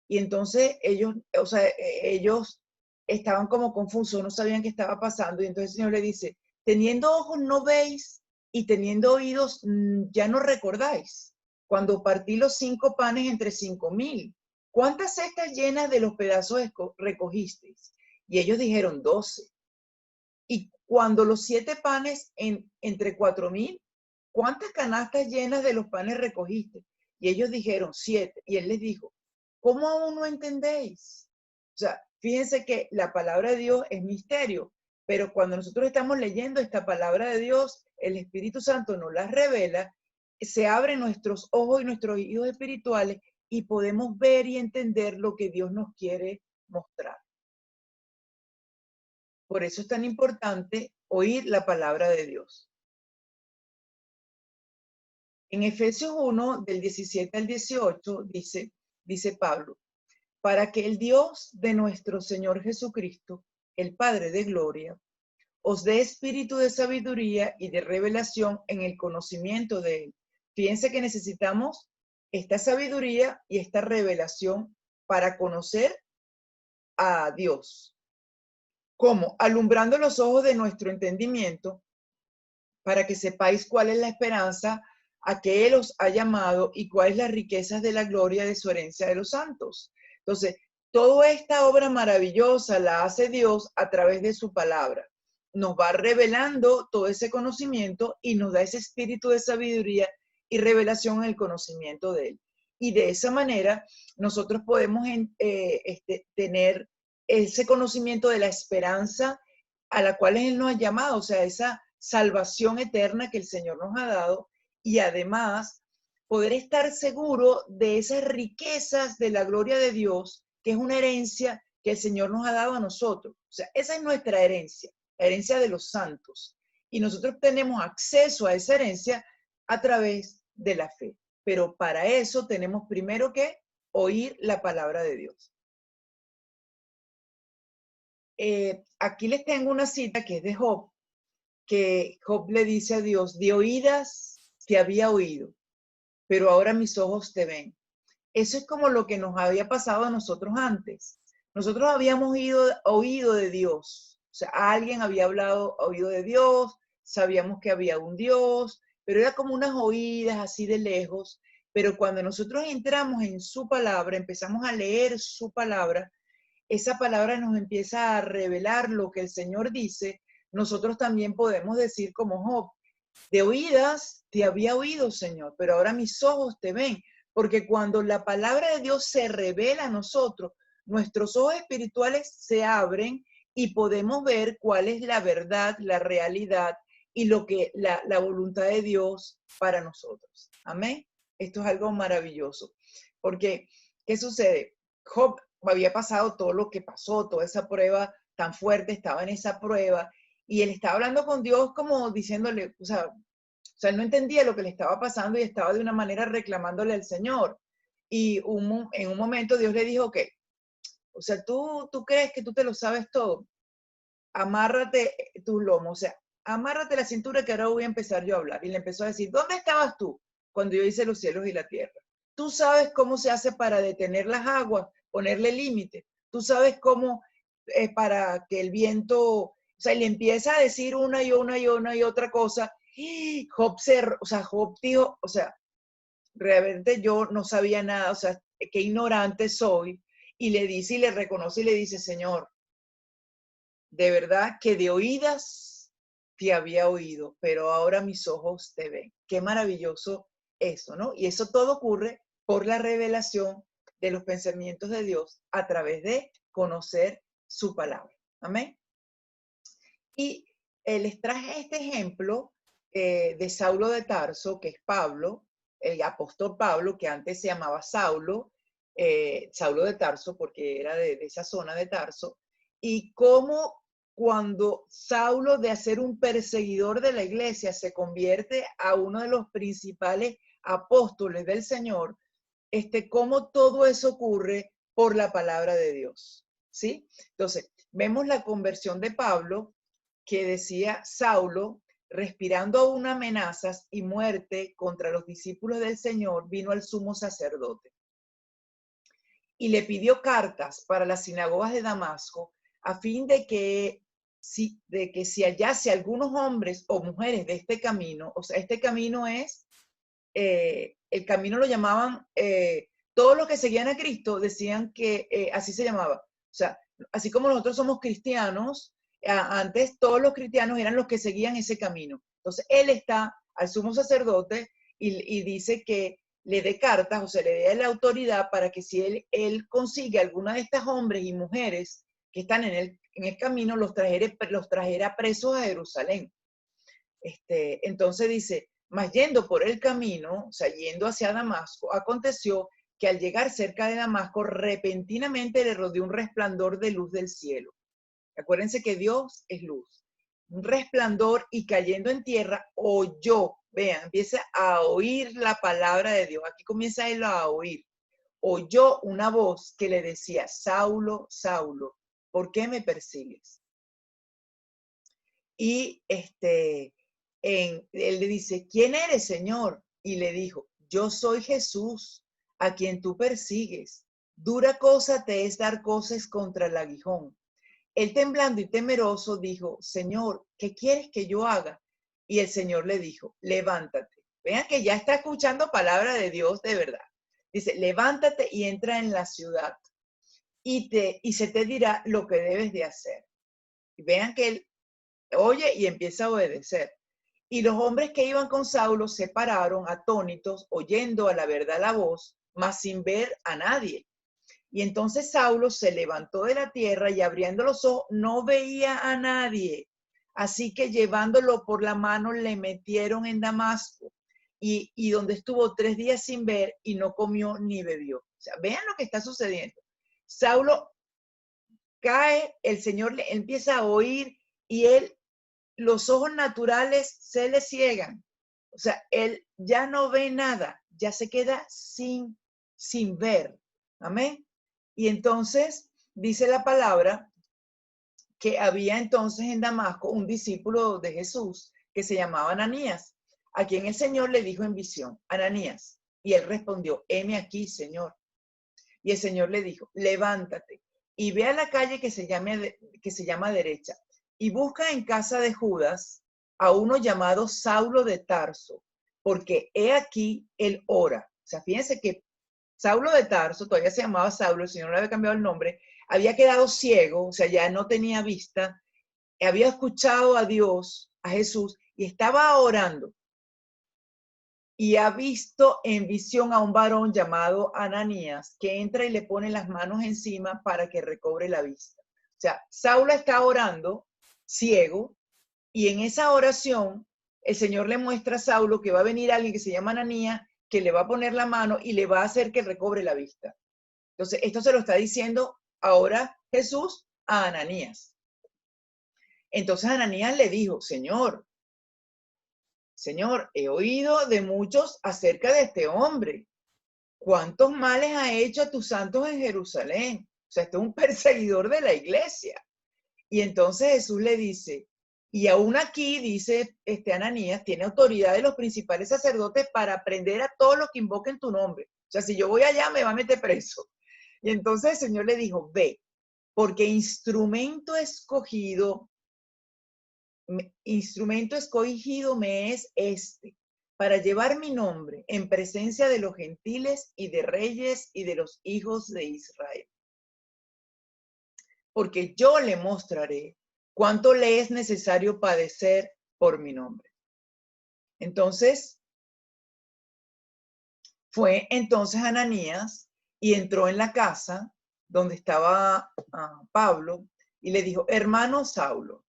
Y entonces ellos estaban como confusos, no sabían qué estaba pasando. Y entonces el Señor le dice: teniendo ojos no veis y teniendo oídos ya no recordáis. Cuando partí los 5 panes entre 5,000, ¿cuántas cestas llenas de los pedazos recogisteis? Y ellos dijeron 12. Y cuando los 7 panes entre 4,000, ¿cuántas canastas llenas de los panes recogiste? Y ellos dijeron 7. Y él les dijo: ¿cómo aún no entendéis? O sea, fíjense que la palabra de Dios es misterio, pero cuando nosotros estamos leyendo esta palabra de Dios, el Espíritu Santo nos la revela, se abren nuestros ojos y nuestros oídos espirituales y podemos ver y entender lo que Dios nos quiere mostrar. Por eso es tan importante oír la palabra de Dios. En Efesios 1, del 17 al 18, dice Pablo: para que el Dios de nuestro Señor Jesucristo, el Padre de gloria, os dé espíritu de sabiduría y de revelación en el conocimiento de Él. Fíjense que necesitamos esta sabiduría y esta revelación para conocer a Dios. ¿Cómo? Alumbrando los ojos de nuestro entendimiento, para que sepáis cuál es la esperanza a que Él os ha llamado y cuáles las riquezas de la gloria de su herencia de los santos. Entonces, toda esta obra maravillosa la hace Dios a través de su palabra. nos va revelando todo ese conocimiento y nos da ese espíritu de sabiduría y revelación en el conocimiento de Él. Y de esa manera nosotros podemos tener ese conocimiento de la esperanza a la cual Él nos ha llamado, o sea, esa salvación eterna que el Señor nos ha dado, y además poder estar seguro de esas riquezas de la gloria de Dios, que es una herencia que el Señor nos ha dado a nosotros. O sea, esa es nuestra herencia, la herencia de los santos. Y nosotros tenemos acceso a esa herencia a través de la fe. Pero para eso tenemos primero que oír la palabra de Dios. Aquí les tengo una cita que es de Job, que Job le dice a Dios: de oídas te había oído, pero ahora mis ojos te ven. Eso es como lo que nos había pasado a nosotros antes. Nosotros habíamos oído de Dios. O sea, alguien había oído de Dios, sabíamos que había un Dios, pero era como unas oídas así de lejos. Pero cuando nosotros entramos en su palabra, empezamos a leer su palabra, esa palabra nos empieza a revelar lo que el Señor dice. Nosotros también podemos decir como Job: de oídas te había oído, Señor, pero ahora mis ojos te ven. Porque cuando la palabra de Dios se revela a nosotros, nuestros ojos espirituales se abren y podemos ver cuál es la verdad, la realidad y lo que la voluntad de Dios para nosotros. Amén. Esto es algo maravilloso. Porque, ¿qué sucede? Job había pasado todo lo que pasó, toda esa prueba tan fuerte, estaba en esa prueba, y él estaba hablando con Dios como diciéndole, o sea, él no entendía lo que le estaba pasando y estaba de una manera reclamándole al Señor. Y en un momento Dios le dijo que, o sea, tú crees que tú te lo sabes todo, amárrate tus lomos, o sea, amárrate la cintura que ahora voy a empezar yo a hablar. Y le empezó a decir: ¿dónde estabas tú cuando yo hice los cielos y la tierra? Tú sabes cómo se hace para detener las aguas, ponerle límite. Tú sabes cómo para que el viento, o sea, le empieza a decir una y otra cosa. Y Job Job dijo, o sea, realmente yo no sabía nada, o sea, qué ignorante soy. Y le dice y le reconoce y le dice: Señor, de verdad que de oídas te había oído, pero ahora mis ojos te ven. Qué maravilloso eso, ¿no? Y eso todo ocurre por la revelación de los pensamientos de Dios a través de conocer su palabra. Amén. Y les traje este ejemplo de Saulo de Tarso, que es Pablo, el apóstol Pablo, que antes se llamaba Saulo, Saulo de Tarso, porque era de esa zona de Tarso, y cómo cuando Saulo, de ser un perseguidor de la iglesia, se convierte a uno de los principales apóstoles del Señor, cómo todo eso ocurre por la palabra de Dios, ¿sí? Entonces, vemos la conversión de Pablo, que decía: Saulo, respirando aún amenazas y muerte contra los discípulos del Señor, vino al sumo sacerdote y le pidió cartas para las sinagogas de Damasco, a fin de que si hallase algunos hombres o mujeres de este camino. O sea, este camino es, el camino lo llamaban, todos los que seguían a Cristo decían que así se llamaba. O sea, así como nosotros somos cristianos, antes todos los cristianos eran los que seguían ese camino. Entonces, él está al sumo sacerdote y dice que le dé cartas, o sea, le dé la autoridad para que si él consigue alguna de estas hombres y mujeres que están en el camino, los trajera presos a Jerusalén. Entonces dice: mas yendo por el camino, o sea, yendo hacia Damasco, aconteció que al llegar cerca de Damasco, repentinamente le rodeó un resplandor de luz del cielo. Acuérdense que Dios es luz. Un resplandor, y cayendo en tierra, oyó, vean, empieza a oír la palabra de Dios. Aquí comienza él a oír. Oyó una voz que le decía: Saulo, Saulo, ¿por qué me persigues? Y él le dice: ¿quién eres, Señor? Y le dijo: yo soy Jesús, a quien tú persigues. Dura cosa te es dar coces contra el aguijón. Él, temblando y temeroso, dijo: Señor, ¿qué quieres que yo haga? Y el Señor le dijo: levántate. Vean que ya está escuchando palabra de Dios de verdad. Dice: levántate y entra en la ciudad y se te dirá lo que debes de hacer. Y vean que él oye y empieza a obedecer. Y los hombres que iban con Saulo se pararon atónitos, oyendo a la verdad la voz, mas sin ver a nadie. Y entonces Saulo se levantó de la tierra y abriendo los ojos no veía a nadie. Así que llevándolo por la mano le metieron en Damasco y donde estuvo 3 días sin ver y no comió ni bebió. O sea, vean lo que está sucediendo. Saulo cae, el Señor le empieza a oír y él, los ojos naturales se le ciegan. O sea, él ya no ve nada, ya se queda sin ver. Amén. Y entonces dice la palabra que había entonces en Damasco un discípulo de Jesús que se llamaba Ananías, a quien el Señor le dijo en visión, Ananías, y él respondió, heme aquí, Señor. Y el Señor le dijo, levántate y ve a la calle que se llama derecha y busca en casa de Judas a uno llamado Saulo de Tarso, porque he aquí él ora. O sea, fíjense que Saulo de Tarso, todavía se llamaba Saulo, el Señor le había cambiado el nombre, había quedado ciego, o sea, ya no tenía vista, había escuchado a Dios, a Jesús, y estaba orando. Y ha visto en visión a un varón llamado Ananías, que entra y le pone las manos encima para que recobre la vista. O sea, Saulo está orando, ciego, y en esa oración el Señor le muestra a Saulo que va a venir alguien que se llama Ananías, que le va a poner la mano y le va a hacer que recobre la vista. Entonces, esto se lo está diciendo ahora Jesús a Ananías. Entonces Ananías le dijo, Señor, he oído de muchos acerca de este hombre. ¿Cuántos males ha hecho a tus santos en Jerusalén? O sea, este es un perseguidor de la iglesia. Y entonces Jesús le dice, y aún aquí, dice Ananías, tiene autoridad de los principales sacerdotes para prender a todos los que invoquen tu nombre. O sea, si yo voy allá, me va a meter preso. Y entonces el Señor le dijo, ve, porque instrumento escogido me es este, para llevar mi nombre en presencia de los gentiles y de reyes y de los hijos de Israel. Porque yo le mostraré cuánto le es necesario padecer por mi nombre. Entonces, fue entonces Ananías y entró en la casa donde estaba Pablo y le dijo, hermano Saulo,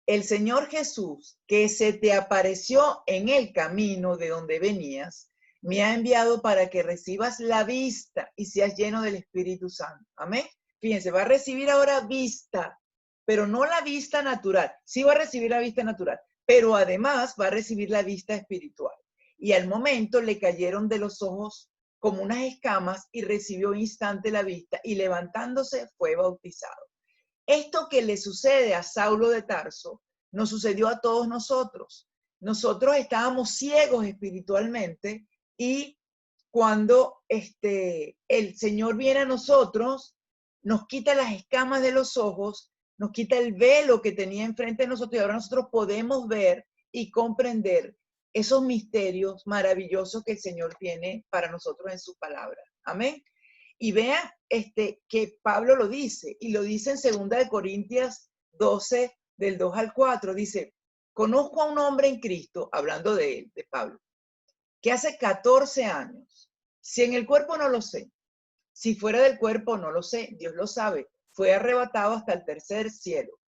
el Señor Jesús, que se te apareció en el camino de donde venías, me ha enviado para que recibas la vista y seas lleno del Espíritu Santo. Amén. Fíjense, va a recibir ahora vista, pero no la vista natural. Sí va a recibir la vista natural, pero además va a recibir la vista espiritual. Y al momento le cayeron de los ojos como unas escamas y recibió instante la vista y levantándose fue bautizado. Esto que le sucede a Saulo de Tarso nos sucedió a todos nosotros. Nosotros estábamos ciegos espiritualmente y cuando el Señor viene a nosotros, nos quita las escamas de los ojos, nos quita el velo que tenía enfrente de nosotros y ahora nosotros podemos ver y comprender esos misterios maravillosos que el Señor tiene para nosotros en su palabra. Amén. Y vean que Pablo lo dice, y lo dice en 2 Corintios 12, del 2 al 4, dice, conozco a un hombre en Cristo, hablando de él, de Pablo, que hace 14 años, si en el cuerpo no lo sé, si fuera del cuerpo no lo sé, Dios lo sabe, fue arrebatado hasta el tercer cielo.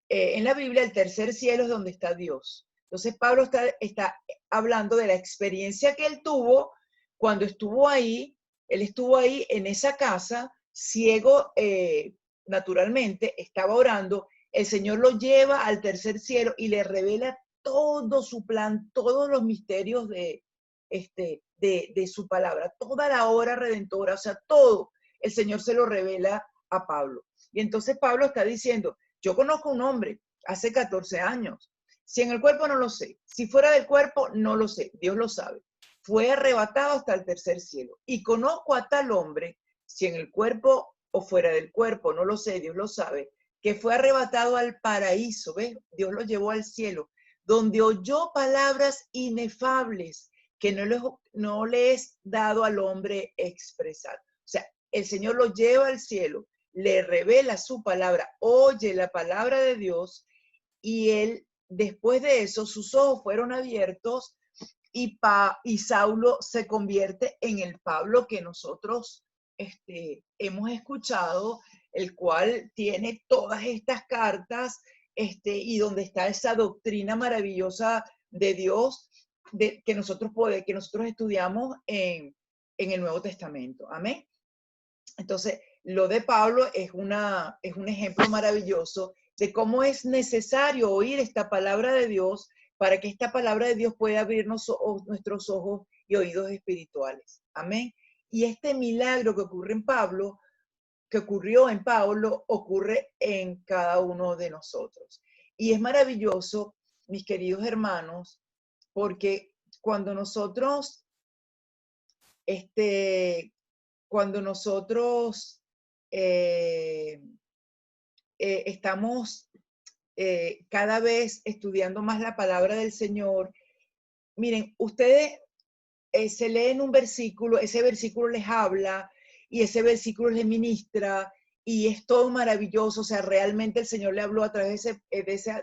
En la Biblia el tercer cielo es donde está Dios. Entonces Pablo está hablando de la experiencia que él tuvo cuando estuvo ahí. Él estuvo ahí en esa casa, ciego naturalmente, estaba orando, el Señor lo lleva al tercer cielo y le revela todo su plan, todos los misterios de su palabra, toda la obra redentora, o sea, todo, el Señor se lo revela a Pablo. Y entonces Pablo está diciendo, yo conozco un hombre hace 14 años, si en el cuerpo no lo sé, si fuera del cuerpo no lo sé, Dios lo sabe. Fue arrebatado hasta el tercer cielo. Y conozco a tal hombre, si en el cuerpo o fuera del cuerpo, no lo sé, Dios lo sabe, que fue arrebatado al paraíso, ¿ves? Dios lo llevó al cielo, donde oyó palabras inefables que no le es dado al hombre expresar. O sea, el Señor lo lleva al cielo, le revela su palabra, oye la palabra de Dios y él después de eso sus ojos fueron abiertos y Saulo se convierte en el Pablo que nosotros hemos escuchado, el cual tiene todas estas cartas y donde está esa doctrina maravillosa de Dios que nosotros estudiamos en el Nuevo Testamento. Amén. Entonces, lo de Pablo es un ejemplo maravilloso de cómo es necesario oír esta palabra de Dios para que esta palabra de Dios pueda abrirnos nuestros ojos y oídos espirituales. Amén. Y este milagro que ocurre en Pablo, que ocurrió en Pablo, ocurre en cada uno de nosotros. Y es maravilloso, mis queridos hermanos, porque cuando nosotros estamos cada vez estudiando más la palabra del Señor, miren, ustedes se leen un versículo, ese versículo les habla y ese versículo les ministra y es todo maravilloso, o sea, realmente el Señor le habló a través de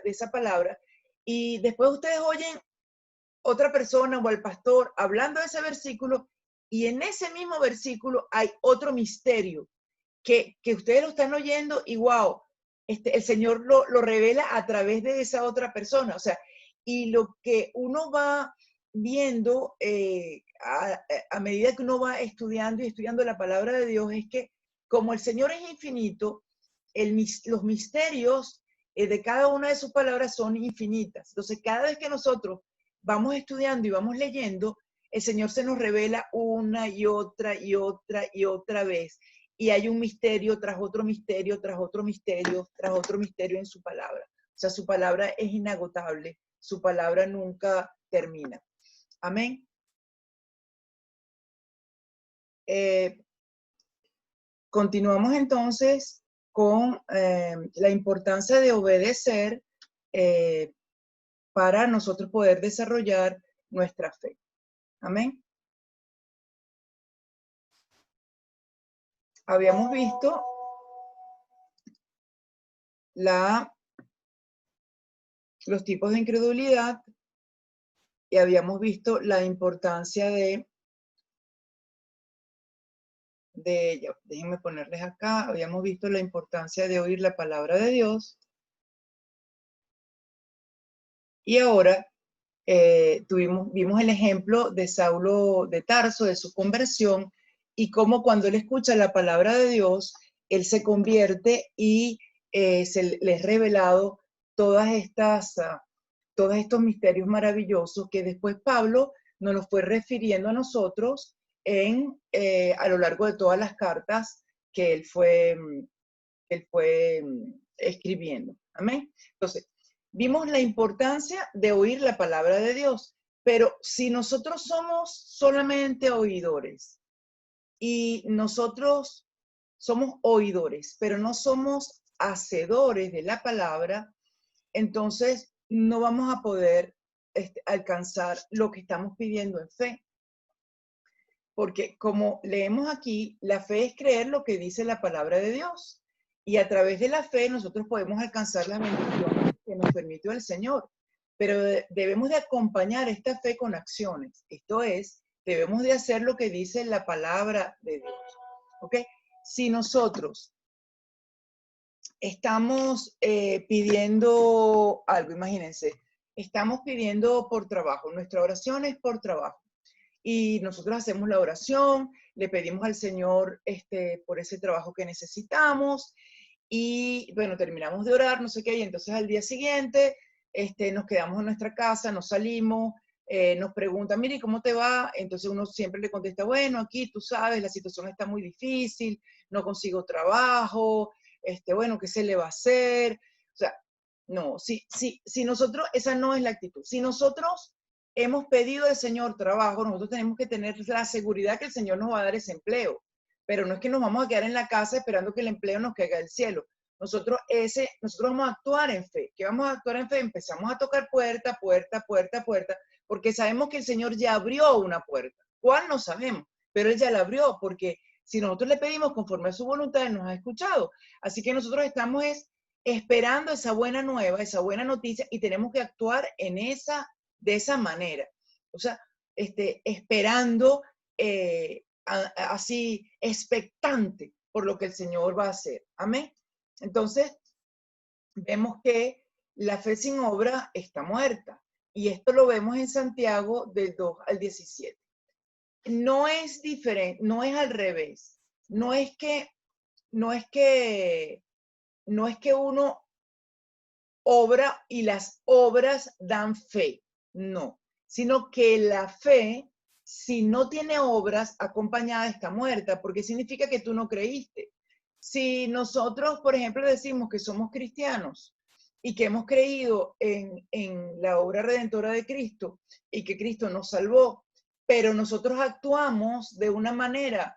esa palabra y después ustedes oyen otra persona o al pastor hablando de ese versículo y en ese mismo versículo hay otro misterio que ustedes lo están oyendo y wow, el Señor lo revela a través de esa otra persona. O sea, y lo que uno va viendo a medida que uno va estudiando y estudiando la palabra de Dios es que como el Señor es infinito, los misterios de cada una de sus palabras son infinitas. Entonces, cada vez que nosotros vamos estudiando y vamos leyendo, el Señor se nos revela una y otra y otra y otra vez. Y hay un misterio tras otro misterio, tras otro misterio, tras otro misterio en su palabra. O sea, su palabra es inagotable, su palabra nunca termina. Amén. Continuamos entonces con la importancia de obedecer para nosotros poder desarrollar nuestra fe. Amén. Habíamos visto los tipos de incredulidad y habíamos visto la importancia de ello. Déjenme ponerles acá. Habíamos visto la importancia de oír la palabra de Dios. Y ahora vimos el ejemplo de Saulo de Tarso, de su conversión, y cómo cuando él escucha la palabra de Dios, él se convierte y se le es revelado todos estos misterios maravillosos que después Pablo nos los fue refiriendo a nosotros a lo largo de todas las cartas que él fue escribiendo. Amén. Entonces, vimos la importancia de oír la palabra de Dios, pero si nosotros somos solamente oidores y nosotros somos oidores, pero no somos hacedores de la palabra, entonces no vamos a poder alcanzar lo que estamos pidiendo en fe. Porque como leemos aquí, la fe es creer lo que dice la palabra de Dios. Y a través de la fe nosotros podemos alcanzar la bendición que nos permitió el Señor. Pero debemos de acompañar esta fe con acciones. Esto es, debemos de hacer lo que dice la palabra de Dios. ¿Ok? Si nosotros estamos pidiendo algo, imagínense, estamos pidiendo por trabajo. Nuestra oración es por trabajo. Y nosotros hacemos la oración, le pedimos al Señor por ese trabajo que necesitamos y bueno, terminamos de orar, no sé qué, y entonces al día siguiente nos quedamos en nuestra casa, nos salimos, nos preguntan, mire, ¿cómo te va? Entonces uno siempre le contesta, bueno, aquí tú sabes, la situación está muy difícil, no consigo trabajo, bueno, ¿qué se le va a hacer? O sea, no, si nosotros, esa no es la actitud. Si nosotros hemos pedido al Señor trabajo, nosotros tenemos que tener la seguridad que el Señor nos va a dar ese empleo. Pero no es que nos vamos a quedar en la casa esperando que el empleo nos caiga del cielo. Nosotros vamos a actuar en fe. ¿Qué vamos a actuar en fe? Empezamos a tocar puerta, puerta, puerta, puerta, porque sabemos que el Señor ya abrió una puerta. ¿Cuál? No sabemos, pero Él ya la abrió, porque si nosotros le pedimos conforme a su voluntad, Él nos ha escuchado. Así que nosotros estamos esperando esa buena nueva, esa buena noticia, y tenemos que actuar de esa manera. O sea, esperando así, expectante por lo que el Señor va a hacer. Amén. Entonces, vemos que la fe sin obra está muerta. Y esto lo vemos en Santiago del 2 al 17. No es diferente, no es al revés. No es que uno obra y las obras dan fe. No, sino que la fe, si no tiene obras acompañadas, está muerta, porque significa que tú no creíste. Si nosotros, por ejemplo, decimos que somos cristianos y que hemos creído en la obra redentora de Cristo y que Cristo nos salvó, pero nosotros actuamos de una manera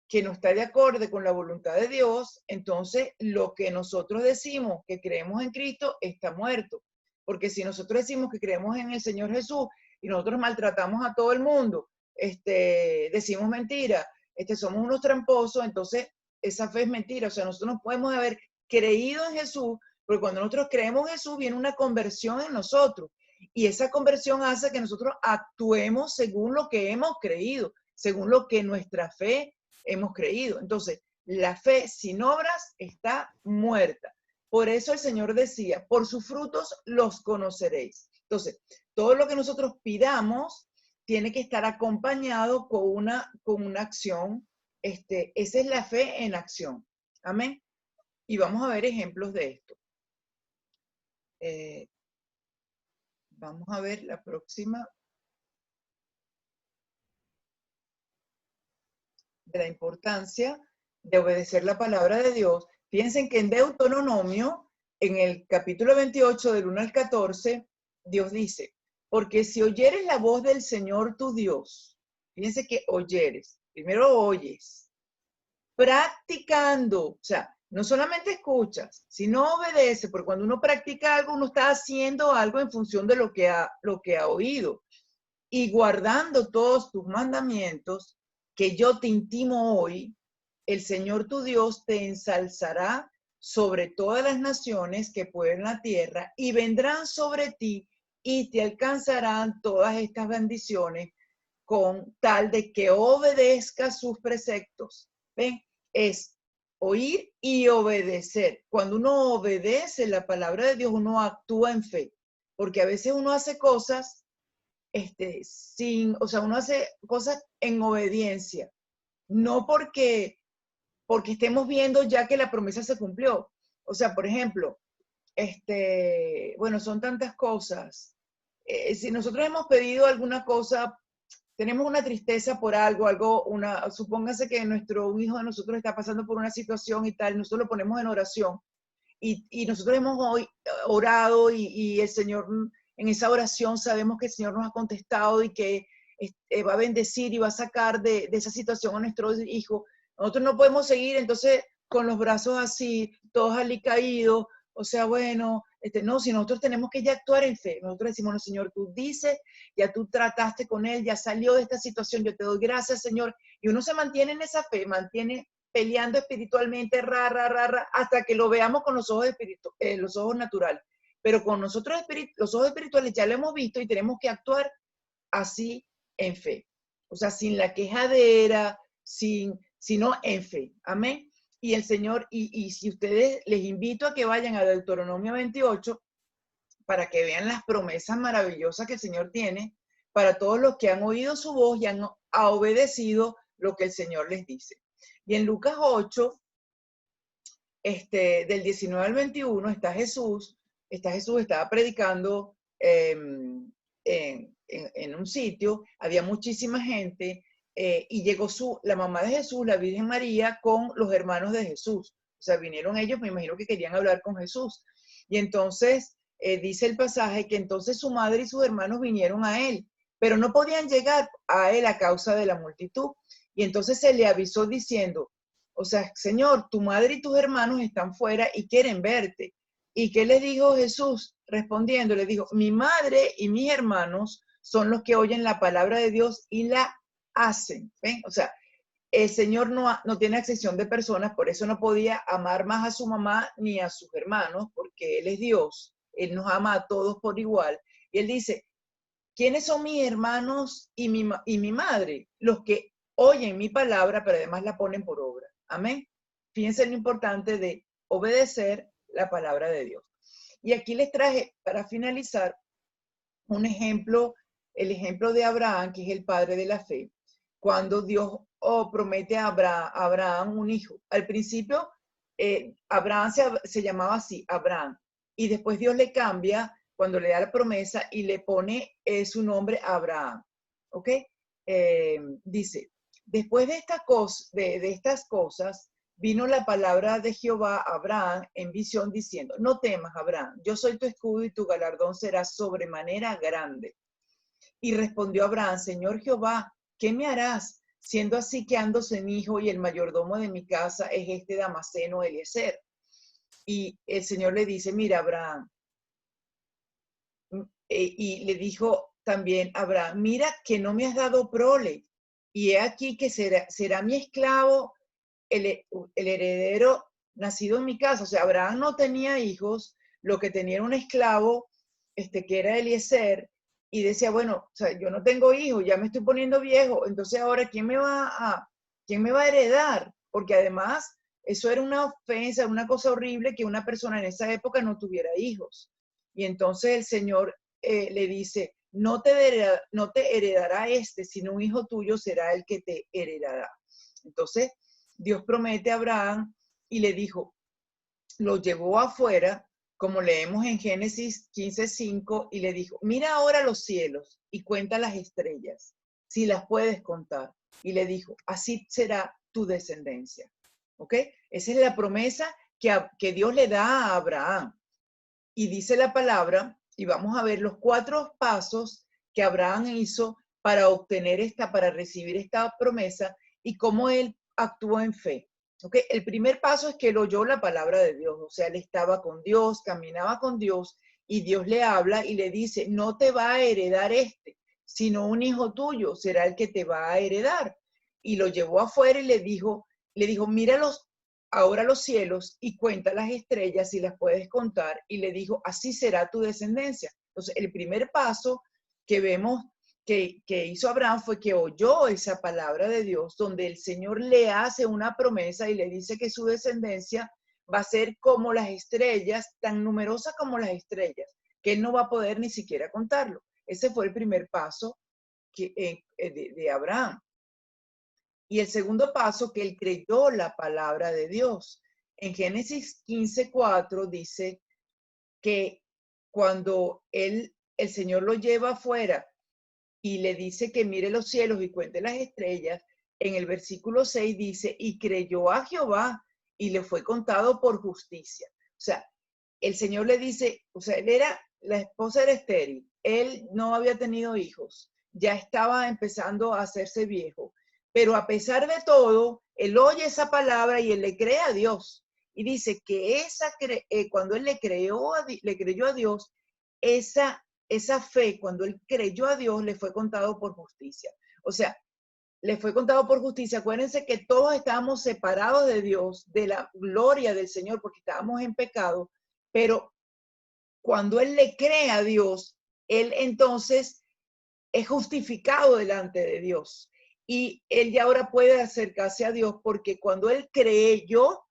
que no está de acuerdo con la voluntad de Dios, entonces lo que nosotros decimos que creemos en Cristo está muerto. Porque si nosotros decimos que creemos en el Señor Jesús y nosotros maltratamos a todo el mundo, decimos mentira, somos unos tramposos, entonces esa fe es mentira. O sea, nosotros no podemos haber creído en Jesús, porque cuando nosotros creemos en Jesús viene una conversión en nosotros. Y esa conversión hace que nosotros actuemos según lo que hemos creído, según lo que nuestra fe hemos creído. Entonces, la fe sin obras está muerta. Por eso el Señor decía, por sus frutos los conoceréis. Entonces, todo lo que nosotros pidamos tiene que estar acompañado con una acción. Esa es la fe en acción. Amén. Y vamos a ver ejemplos de esto. Vamos a ver la próxima. De la importancia de obedecer la palabra de Dios. Piensen que en Deuteronomio, en el capítulo 28, del 1 al 14, Dios dice, porque si oyeres la voz del Señor tu Dios, fíjense que oyeres, primero oyes, practicando, o sea, no solamente escuchas, sino obedece, porque cuando uno practica algo, uno está haciendo algo en función de lo que ha oído, y guardando todos tus mandamientos, que yo te intimo hoy, el Señor tu Dios te ensalzará sobre todas las naciones que pueblan la tierra y vendrán sobre ti y te alcanzarán todas estas bendiciones con tal de que obedezcas sus preceptos. ¿Ven? Es oír y obedecer. Cuando uno obedece la palabra de Dios, uno actúa en fe, porque a veces uno hace cosas o sea, uno hace cosas en obediencia, no porque estemos viendo ya que la promesa se cumplió. O sea, por ejemplo, bueno, son tantas cosas. Si nosotros hemos pedido alguna cosa, tenemos una tristeza por supóngase que un hijo de nosotros está pasando por una situación y tal, nosotros lo ponemos en oración y nosotros hemos orado y el Señor, en esa oración sabemos que el Señor nos ha contestado y que va a bendecir y va a sacar de esa situación a nuestro hijo. Nosotros no podemos seguir entonces con los brazos así, todos alicaídos, o sea, bueno, no, si nosotros tenemos que ya actuar en fe. Nosotros decimos, no, Señor, tú dices, ya tú trataste con él, ya salió de esta situación, yo te doy gracias, Señor. Y uno se mantiene en esa fe, mantiene peleando espiritualmente, hasta que lo veamos con los ojos naturales. Pero con nosotros los ojos espirituales ya lo hemos visto y tenemos que actuar así en fe. O sea, sin la quejadera, sino en fe. Amén. Y el Señor, y si ustedes, les invito a que vayan a Deuteronomio 28 para que vean las promesas maravillosas que el Señor tiene para todos los que han oído su voz y han obedecido lo que el Señor les dice. Y en Lucas 8, del 19 al 21, está Jesús estaba predicando en un sitio, había muchísima gente, y llegó la mamá de Jesús, la Virgen María, con los hermanos de Jesús. O sea, vinieron ellos, me imagino que querían hablar con Jesús. Y entonces, dice el pasaje que entonces su madre y sus hermanos vinieron a él, pero no podían llegar a él a causa de la multitud. Y entonces se le avisó diciendo, o sea, Señor, tu madre y tus hermanos están fuera y quieren verte. ¿Y qué les dijo Jesús? Respondiendo, le dijo, mi madre y mis hermanos son los que oyen la palabra de Dios y la hacen. ¿Ven? O sea, el Señor no tiene excepción de personas, por eso no podía amar más a su mamá ni a sus hermanos, porque Él es Dios, Él nos ama a todos por igual. Y Él dice, ¿quiénes son mis hermanos y mi madre? Los que oyen mi palabra, pero además la ponen por obra. Amén. Fíjense lo importante de obedecer la palabra de Dios. Y aquí les traje, para finalizar, un ejemplo, el ejemplo de Abraham, que es el padre de la fe, cuando Dios promete a Abraham un hijo. Al principio, Abraham se llamaba así, Abraham, y después Dios le cambia cuando le da la promesa y le pone su nombre Abraham. ¿Ok? Dice, después de estas cosas, vino la palabra de Jehová a Abraham en visión diciendo, no temas, Abraham, yo soy tu escudo y tu galardón será sobremanera grande. Y respondió Abraham, Señor Jehová, ¿qué me harás? Siendo así que ando sin hijo y el mayordomo de mi casa es este Damaseno Eliezer. Y el Señor le dice, mira, Abraham, y le dijo también Abraham, mira que no me has dado prole, y he aquí que será mi esclavo el heredero nacido en mi casa. O sea, Abraham no tenía hijos, lo que tenía era un esclavo, que era Eliezer, y decía, bueno, o sea, yo no tengo hijos, ya me estoy poniendo viejo, entonces ahora, quién me va a heredar? Porque además, eso era una ofensa, una cosa horrible que una persona en esa época no tuviera hijos. Y entonces el Señor le dice, no te heredará sino un hijo tuyo será el que te heredará. Entonces, Dios promete a Abraham y le dijo, lo llevó afuera, como leemos en Génesis 15:5, y le dijo, mira ahora los cielos y cuenta las estrellas, si las puedes contar. Y le dijo, así será tu descendencia. ¿Ok? Esa es la promesa que Dios le da a Abraham. Y dice la palabra, y vamos a ver los 4 pasos que Abraham hizo para recibir esta promesa y cómo él actuó en fe. ¿Okay? El primer paso es que él oyó la palabra de Dios, o sea, él estaba con Dios, caminaba con Dios, y Dios le habla y le dice, no te va a heredar sino un hijo tuyo será el que te va a heredar. Y lo llevó afuera y le dijo, míralos ahora los cielos y cuenta las estrellas si las puedes contar. Y le dijo, así será tu descendencia. Entonces, el primer paso que vemos que hizo Abraham fue que oyó esa palabra de Dios, donde el Señor le hace una promesa y le dice que su descendencia va a ser como las estrellas, tan numerosa como las estrellas, que él no va a poder ni siquiera contarlo. Ese fue el primer paso de Abraham. Y el segundo paso, que él creyó la palabra de Dios. En Génesis 15:4 dice que cuando el Señor lo lleva afuera y le dice que mire los cielos y cuente las estrellas, en el versículo 6 dice, y creyó a Jehová y le fue contado por justicia. O sea, el Señor le dice, o sea, la esposa era estéril, él no había tenido hijos, ya estaba empezando a hacerse viejo, pero a pesar de todo, él oye esa palabra y él le cree a Dios. Y dice que cuando él le creyó a Dios, esa fe, cuando él creyó a Dios, le fue contado por justicia. O sea, le fue contado por justicia. Acuérdense que todos estábamos separados de Dios, de la gloria del Señor, porque estábamos en pecado, pero cuando él le cree a Dios, él entonces es justificado delante de Dios. Y él ya ahora puede acercarse a Dios porque cuando él creyó,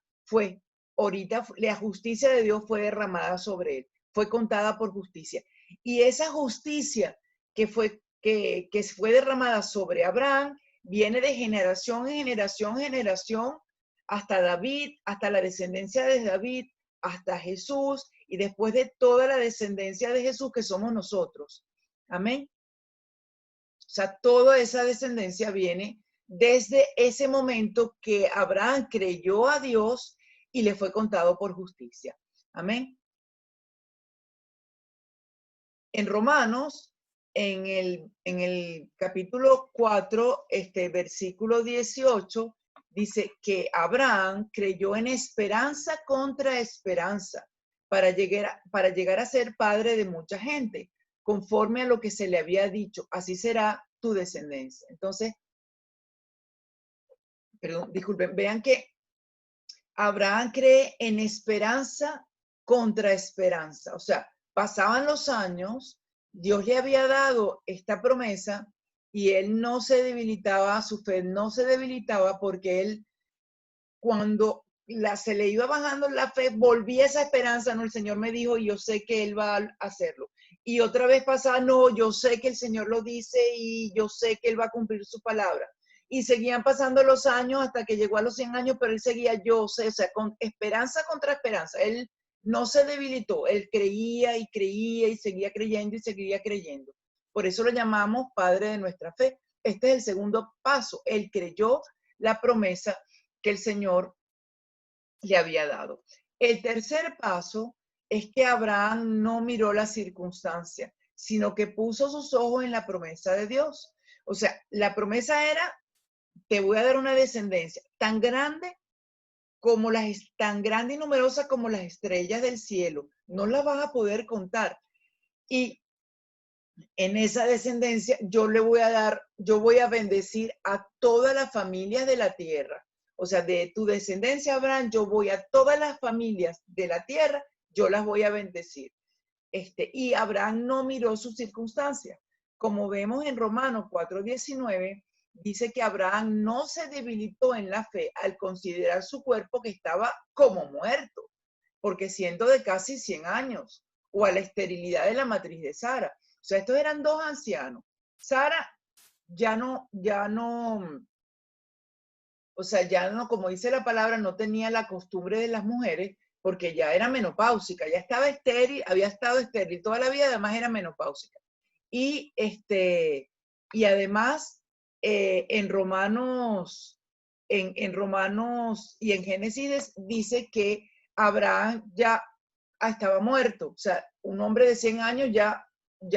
ahorita la justicia de Dios fue derramada sobre él, fue contada por justicia. Y esa justicia que fue derramada sobre Abraham viene de generación en generación, hasta David, hasta la descendencia de David, hasta Jesús, y después de toda la descendencia de Jesús que somos nosotros. Amén. O sea, toda esa descendencia viene desde ese momento que Abraham creyó a Dios y le fue contado por justicia. Amén. En Romanos, en el capítulo 4, versículo 18, dice que Abraham creyó en esperanza contra esperanza para llegar a ser padre de mucha gente, conforme a lo que se le había dicho, así será tu descendencia. Entonces, perdón, disculpen, vean que Abraham cree en esperanza contra esperanza. O sea, pasaban los años, Dios le había dado esta promesa y él no se debilitaba, su fe no se debilitaba porque él, cuando se le iba bajando la fe, volvía esa esperanza, no, el Señor me dijo y yo sé que Él va a hacerlo. Y otra vez pasaba, no, yo sé que el Señor lo dice y yo sé que Él va a cumplir su palabra. Y seguían pasando los años hasta que llegó a los 100 años, pero él seguía, yo sé, o sea, con esperanza contra esperanza. Él no se debilitó, él creía y seguía creyendo y seguía creyendo. Por eso lo llamamos Padre de nuestra fe. Este es el segundo paso. Él creyó la promesa que el Señor le había dado. El tercer paso es que Abraham no miró la circunstancia, sino que puso sus ojos en la promesa de Dios. O sea, la promesa era, te voy a dar una descendencia tan grande tan grande y numerosa como las estrellas del cielo. No la vas a poder contar. Y en esa descendencia yo voy a bendecir a todas las familias de la tierra. O sea, de tu descendencia, Abraham, yo voy a todas las familias de la tierra, yo las voy a bendecir. Y Abraham no miró sus circunstancias. Como vemos en Romanos 4:19, dice que Abraham no se debilitó en la fe al considerar su cuerpo que estaba como muerto, porque siendo de casi 100 años, o a la esterilidad de la matriz de Sara. O sea, estos eran dos ancianos. Sara ya no, o sea, ya no, como dice la palabra, no tenía la costumbre de las mujeres, porque ya era menopáusica, ya estaba estéril, había estado estéril toda la vida, además era menopáusica. Y, y además, en Romanos, en Romanos y en Génesis dice que Abraham ya estaba muerto, o sea, un hombre de 100 años ya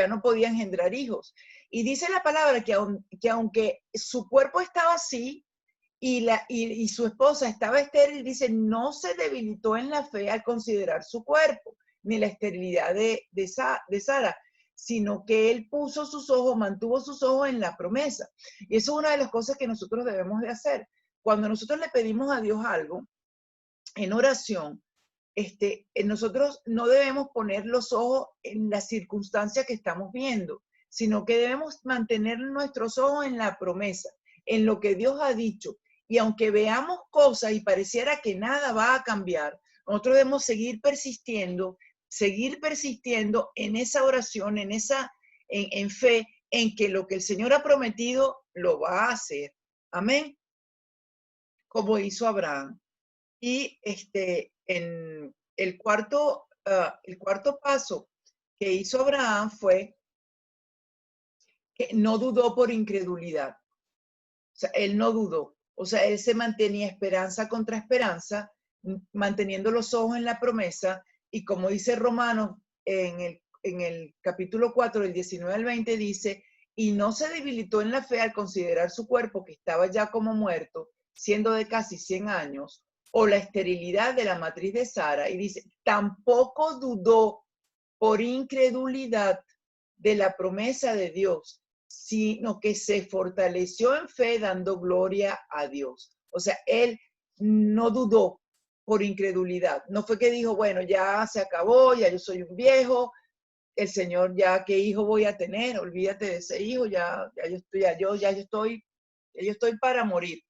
no podía engendrar hijos. Y dice la palabra que aunque su cuerpo estaba así, y su esposa estaba estéril, dice, no se debilitó en la fe al considerar su cuerpo, ni la esterilidad de Sara, sino que él puso sus ojos, mantuvo sus ojos en la promesa. Y eso es una de las cosas que nosotros debemos de hacer. Cuando nosotros le pedimos a Dios algo en oración, nosotros no debemos poner los ojos en la circunstancia que estamos viendo, sino que debemos mantener nuestros ojos en la promesa, en lo que Dios ha dicho. Y aunque veamos cosas y pareciera que nada va a cambiar, nosotros debemos seguir persistiendo en esa oración, en fe, en que lo que el Señor ha prometido lo va a hacer. Amén. Como hizo Abraham. Y en el cuarto paso que hizo Abraham fue que no dudó por incredulidad. O sea, él no dudó. O sea, él se mantenía esperanza contra esperanza, manteniendo los ojos en la promesa. Y como dice Romanos en el capítulo 4, del 19 al 20, dice, y no se debilitó en la fe al considerar su cuerpo que estaba ya como muerto, siendo de casi 100 años, o la esterilidad de la matriz de Sara. Y dice, tampoco dudó por incredulidad de la promesa de Dios, sino que se fortaleció en fe dando gloria a Dios. O sea, él no dudó por incredulidad. No fue que dijo, bueno, ya se acabó, ya yo soy un viejo, el Señor ya qué hijo voy a tener, olvídate de ese hijo, ya yo estoy para morir.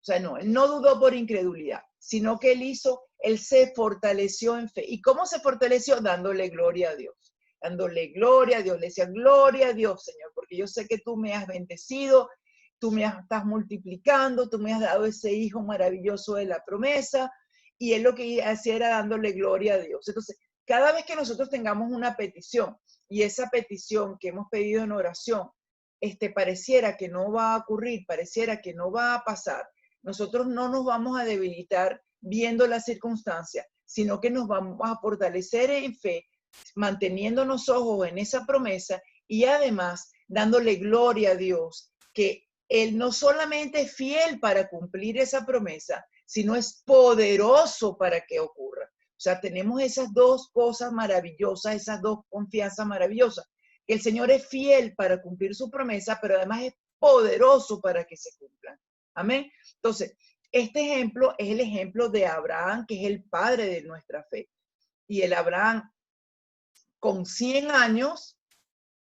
O sea, no, él no dudó por incredulidad, sino que él se fortaleció en fe. ¿Y cómo se fortaleció? Dándole gloria a Dios. Dándole gloria a Dios. Le decía, gloria a Dios, Señor, porque yo sé que tú me has bendecido, tú estás multiplicando, tú me has dado ese hijo maravilloso de la promesa. Y él lo que hacía era dándole gloria a Dios. Entonces, cada vez que nosotros tengamos una petición y esa petición que hemos pedido en oración, pareciera que no va a ocurrir, pareciera que no va a pasar, nosotros no nos vamos a debilitar viendo las circunstancias, sino que nos vamos a fortalecer en fe, manteniendo los ojos en esa promesa y además dándole gloria a Dios, que Él no solamente es fiel para cumplir esa promesa, sino es poderoso para que ocurra. O sea, tenemos esas dos cosas maravillosas, esas dos confianzas maravillosas, que el Señor es fiel para cumplir su promesa, pero además es poderoso para que se cumplan. Amén. Entonces, este ejemplo es el ejemplo de Abraham, que es el padre de nuestra fe. Y el Abraham, con 100 años,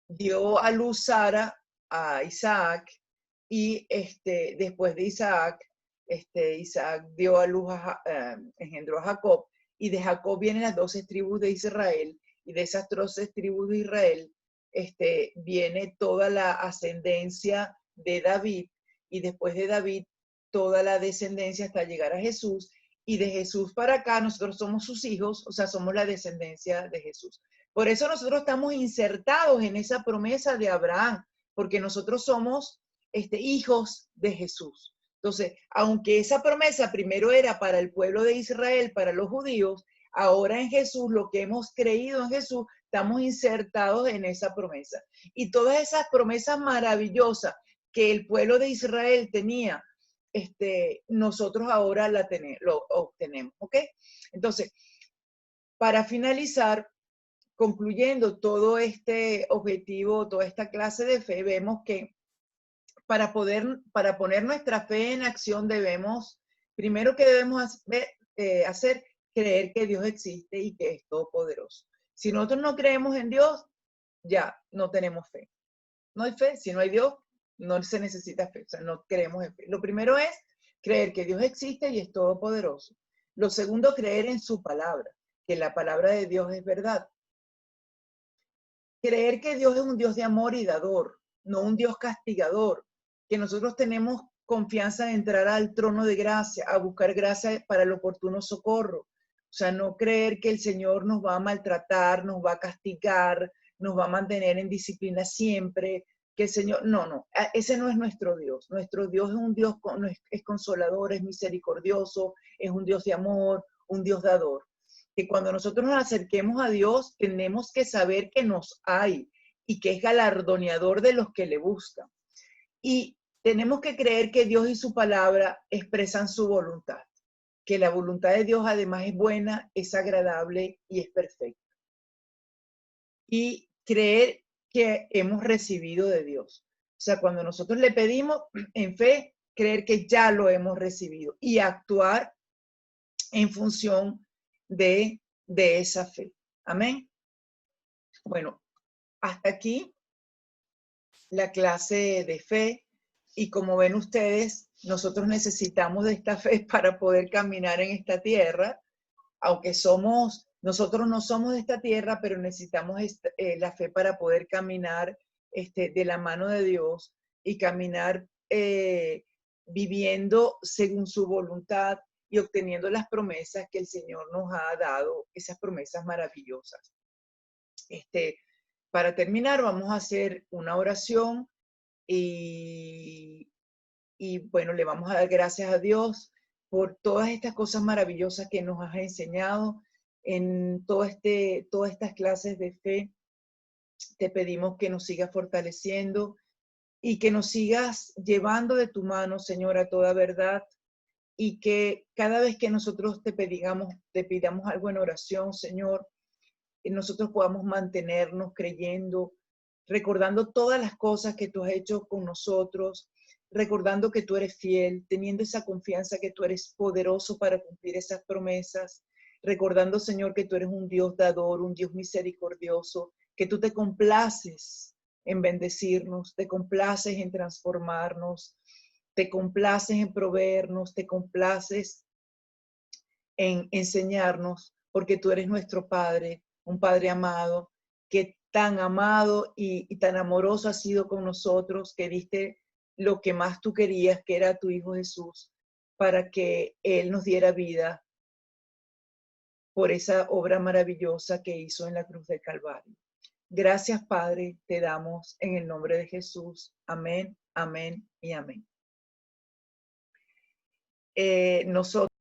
dio a luz Sara a Isaac, y después de Isaac, Isaac dio a luz, engendró a Jacob, y de Jacob vienen las 12 tribus de Israel, y de esas 12 tribus de Israel viene toda la ascendencia de David, y después de David toda la descendencia hasta llegar a Jesús, y de Jesús para acá nosotros somos sus hijos, o sea, somos la descendencia de Jesús. Por eso nosotros estamos insertados en esa promesa de Abraham, porque nosotros somos hijos de Jesús. Entonces, aunque esa promesa primero era para el pueblo de Israel, para los judíos, ahora en Jesús, lo que hemos creído en Jesús, estamos insertados en esa promesa. Y todas esas promesas maravillosas que el pueblo de Israel tenía, nosotros ahora lo obtenemos, ¿ok? Entonces, para finalizar, concluyendo todo este objetivo, toda esta clase de fe, vemos que para poner nuestra fe en acción debemos, primero que debemos hacer, creer que Dios existe y que es todopoderoso. Si nosotros no creemos en Dios, ya no tenemos fe. No hay fe, si no hay Dios, no se necesita fe, o sea, no creemos en fe. Lo primero es creer que Dios existe y es todopoderoso. Lo segundo, creer en su palabra, que la palabra de Dios es verdad. Creer que Dios es un Dios de amor y dador, no un Dios castigador, que nosotros tenemos confianza en entrar al trono de gracia, a buscar gracia para el oportuno socorro. O sea, no creer que el Señor nos va a maltratar, nos va a castigar, nos va a mantener en disciplina siempre, que el Señor, no, ese no es nuestro Dios. Nuestro Dios es un Dios, es consolador, es misericordioso, es un Dios de amor, un Dios dador. Que cuando nosotros nos acerquemos a Dios, tenemos que saber que nos hay y que es galardoneador de los que le buscan. Y tenemos que creer que Dios y su palabra expresan su voluntad, que la voluntad de Dios además es buena, es agradable y es perfecta. Y creer que hemos recibido de Dios. O sea, cuando nosotros le pedimos en fe, creer que ya lo hemos recibido y actuar en función de esa fe. Amén. Bueno, hasta aquí la clase de fe, y como ven ustedes, nosotros necesitamos de esta fe para poder caminar en esta tierra, aunque nosotros no somos de esta tierra, pero necesitamos la fe para poder caminar de la mano de Dios y caminar viviendo según su voluntad y obteniendo las promesas que el Señor nos ha dado, esas promesas maravillosas. Para terminar, vamos a hacer una oración y bueno, le vamos a dar gracias a Dios por todas estas cosas maravillosas que nos has enseñado en todas estas clases de fe. Te pedimos que nos sigas fortaleciendo y que nos sigas llevando de tu mano, Señor, a toda verdad, y que cada vez que nosotros te pidamos algo en oración, Señor, nosotros podamos mantenernos creyendo, recordando todas las cosas que tú has hecho con nosotros, recordando que tú eres fiel, teniendo esa confianza que tú eres poderoso para cumplir esas promesas, recordando, Señor, que tú eres un Dios dador, un Dios misericordioso, que tú te complaces en bendecirnos, te complaces en transformarnos, te complaces en proveernos, te complaces en enseñarnos, porque tú eres nuestro Padre, un Padre amado, que tan amado y tan amoroso has sido con nosotros, que diste lo que más tú querías, que era tu Hijo Jesús, para que Él nos diera vida por esa obra maravillosa que hizo en la cruz del Calvario. Gracias, Padre, te damos en el nombre de Jesús. Amén, amén y amén. Nosotros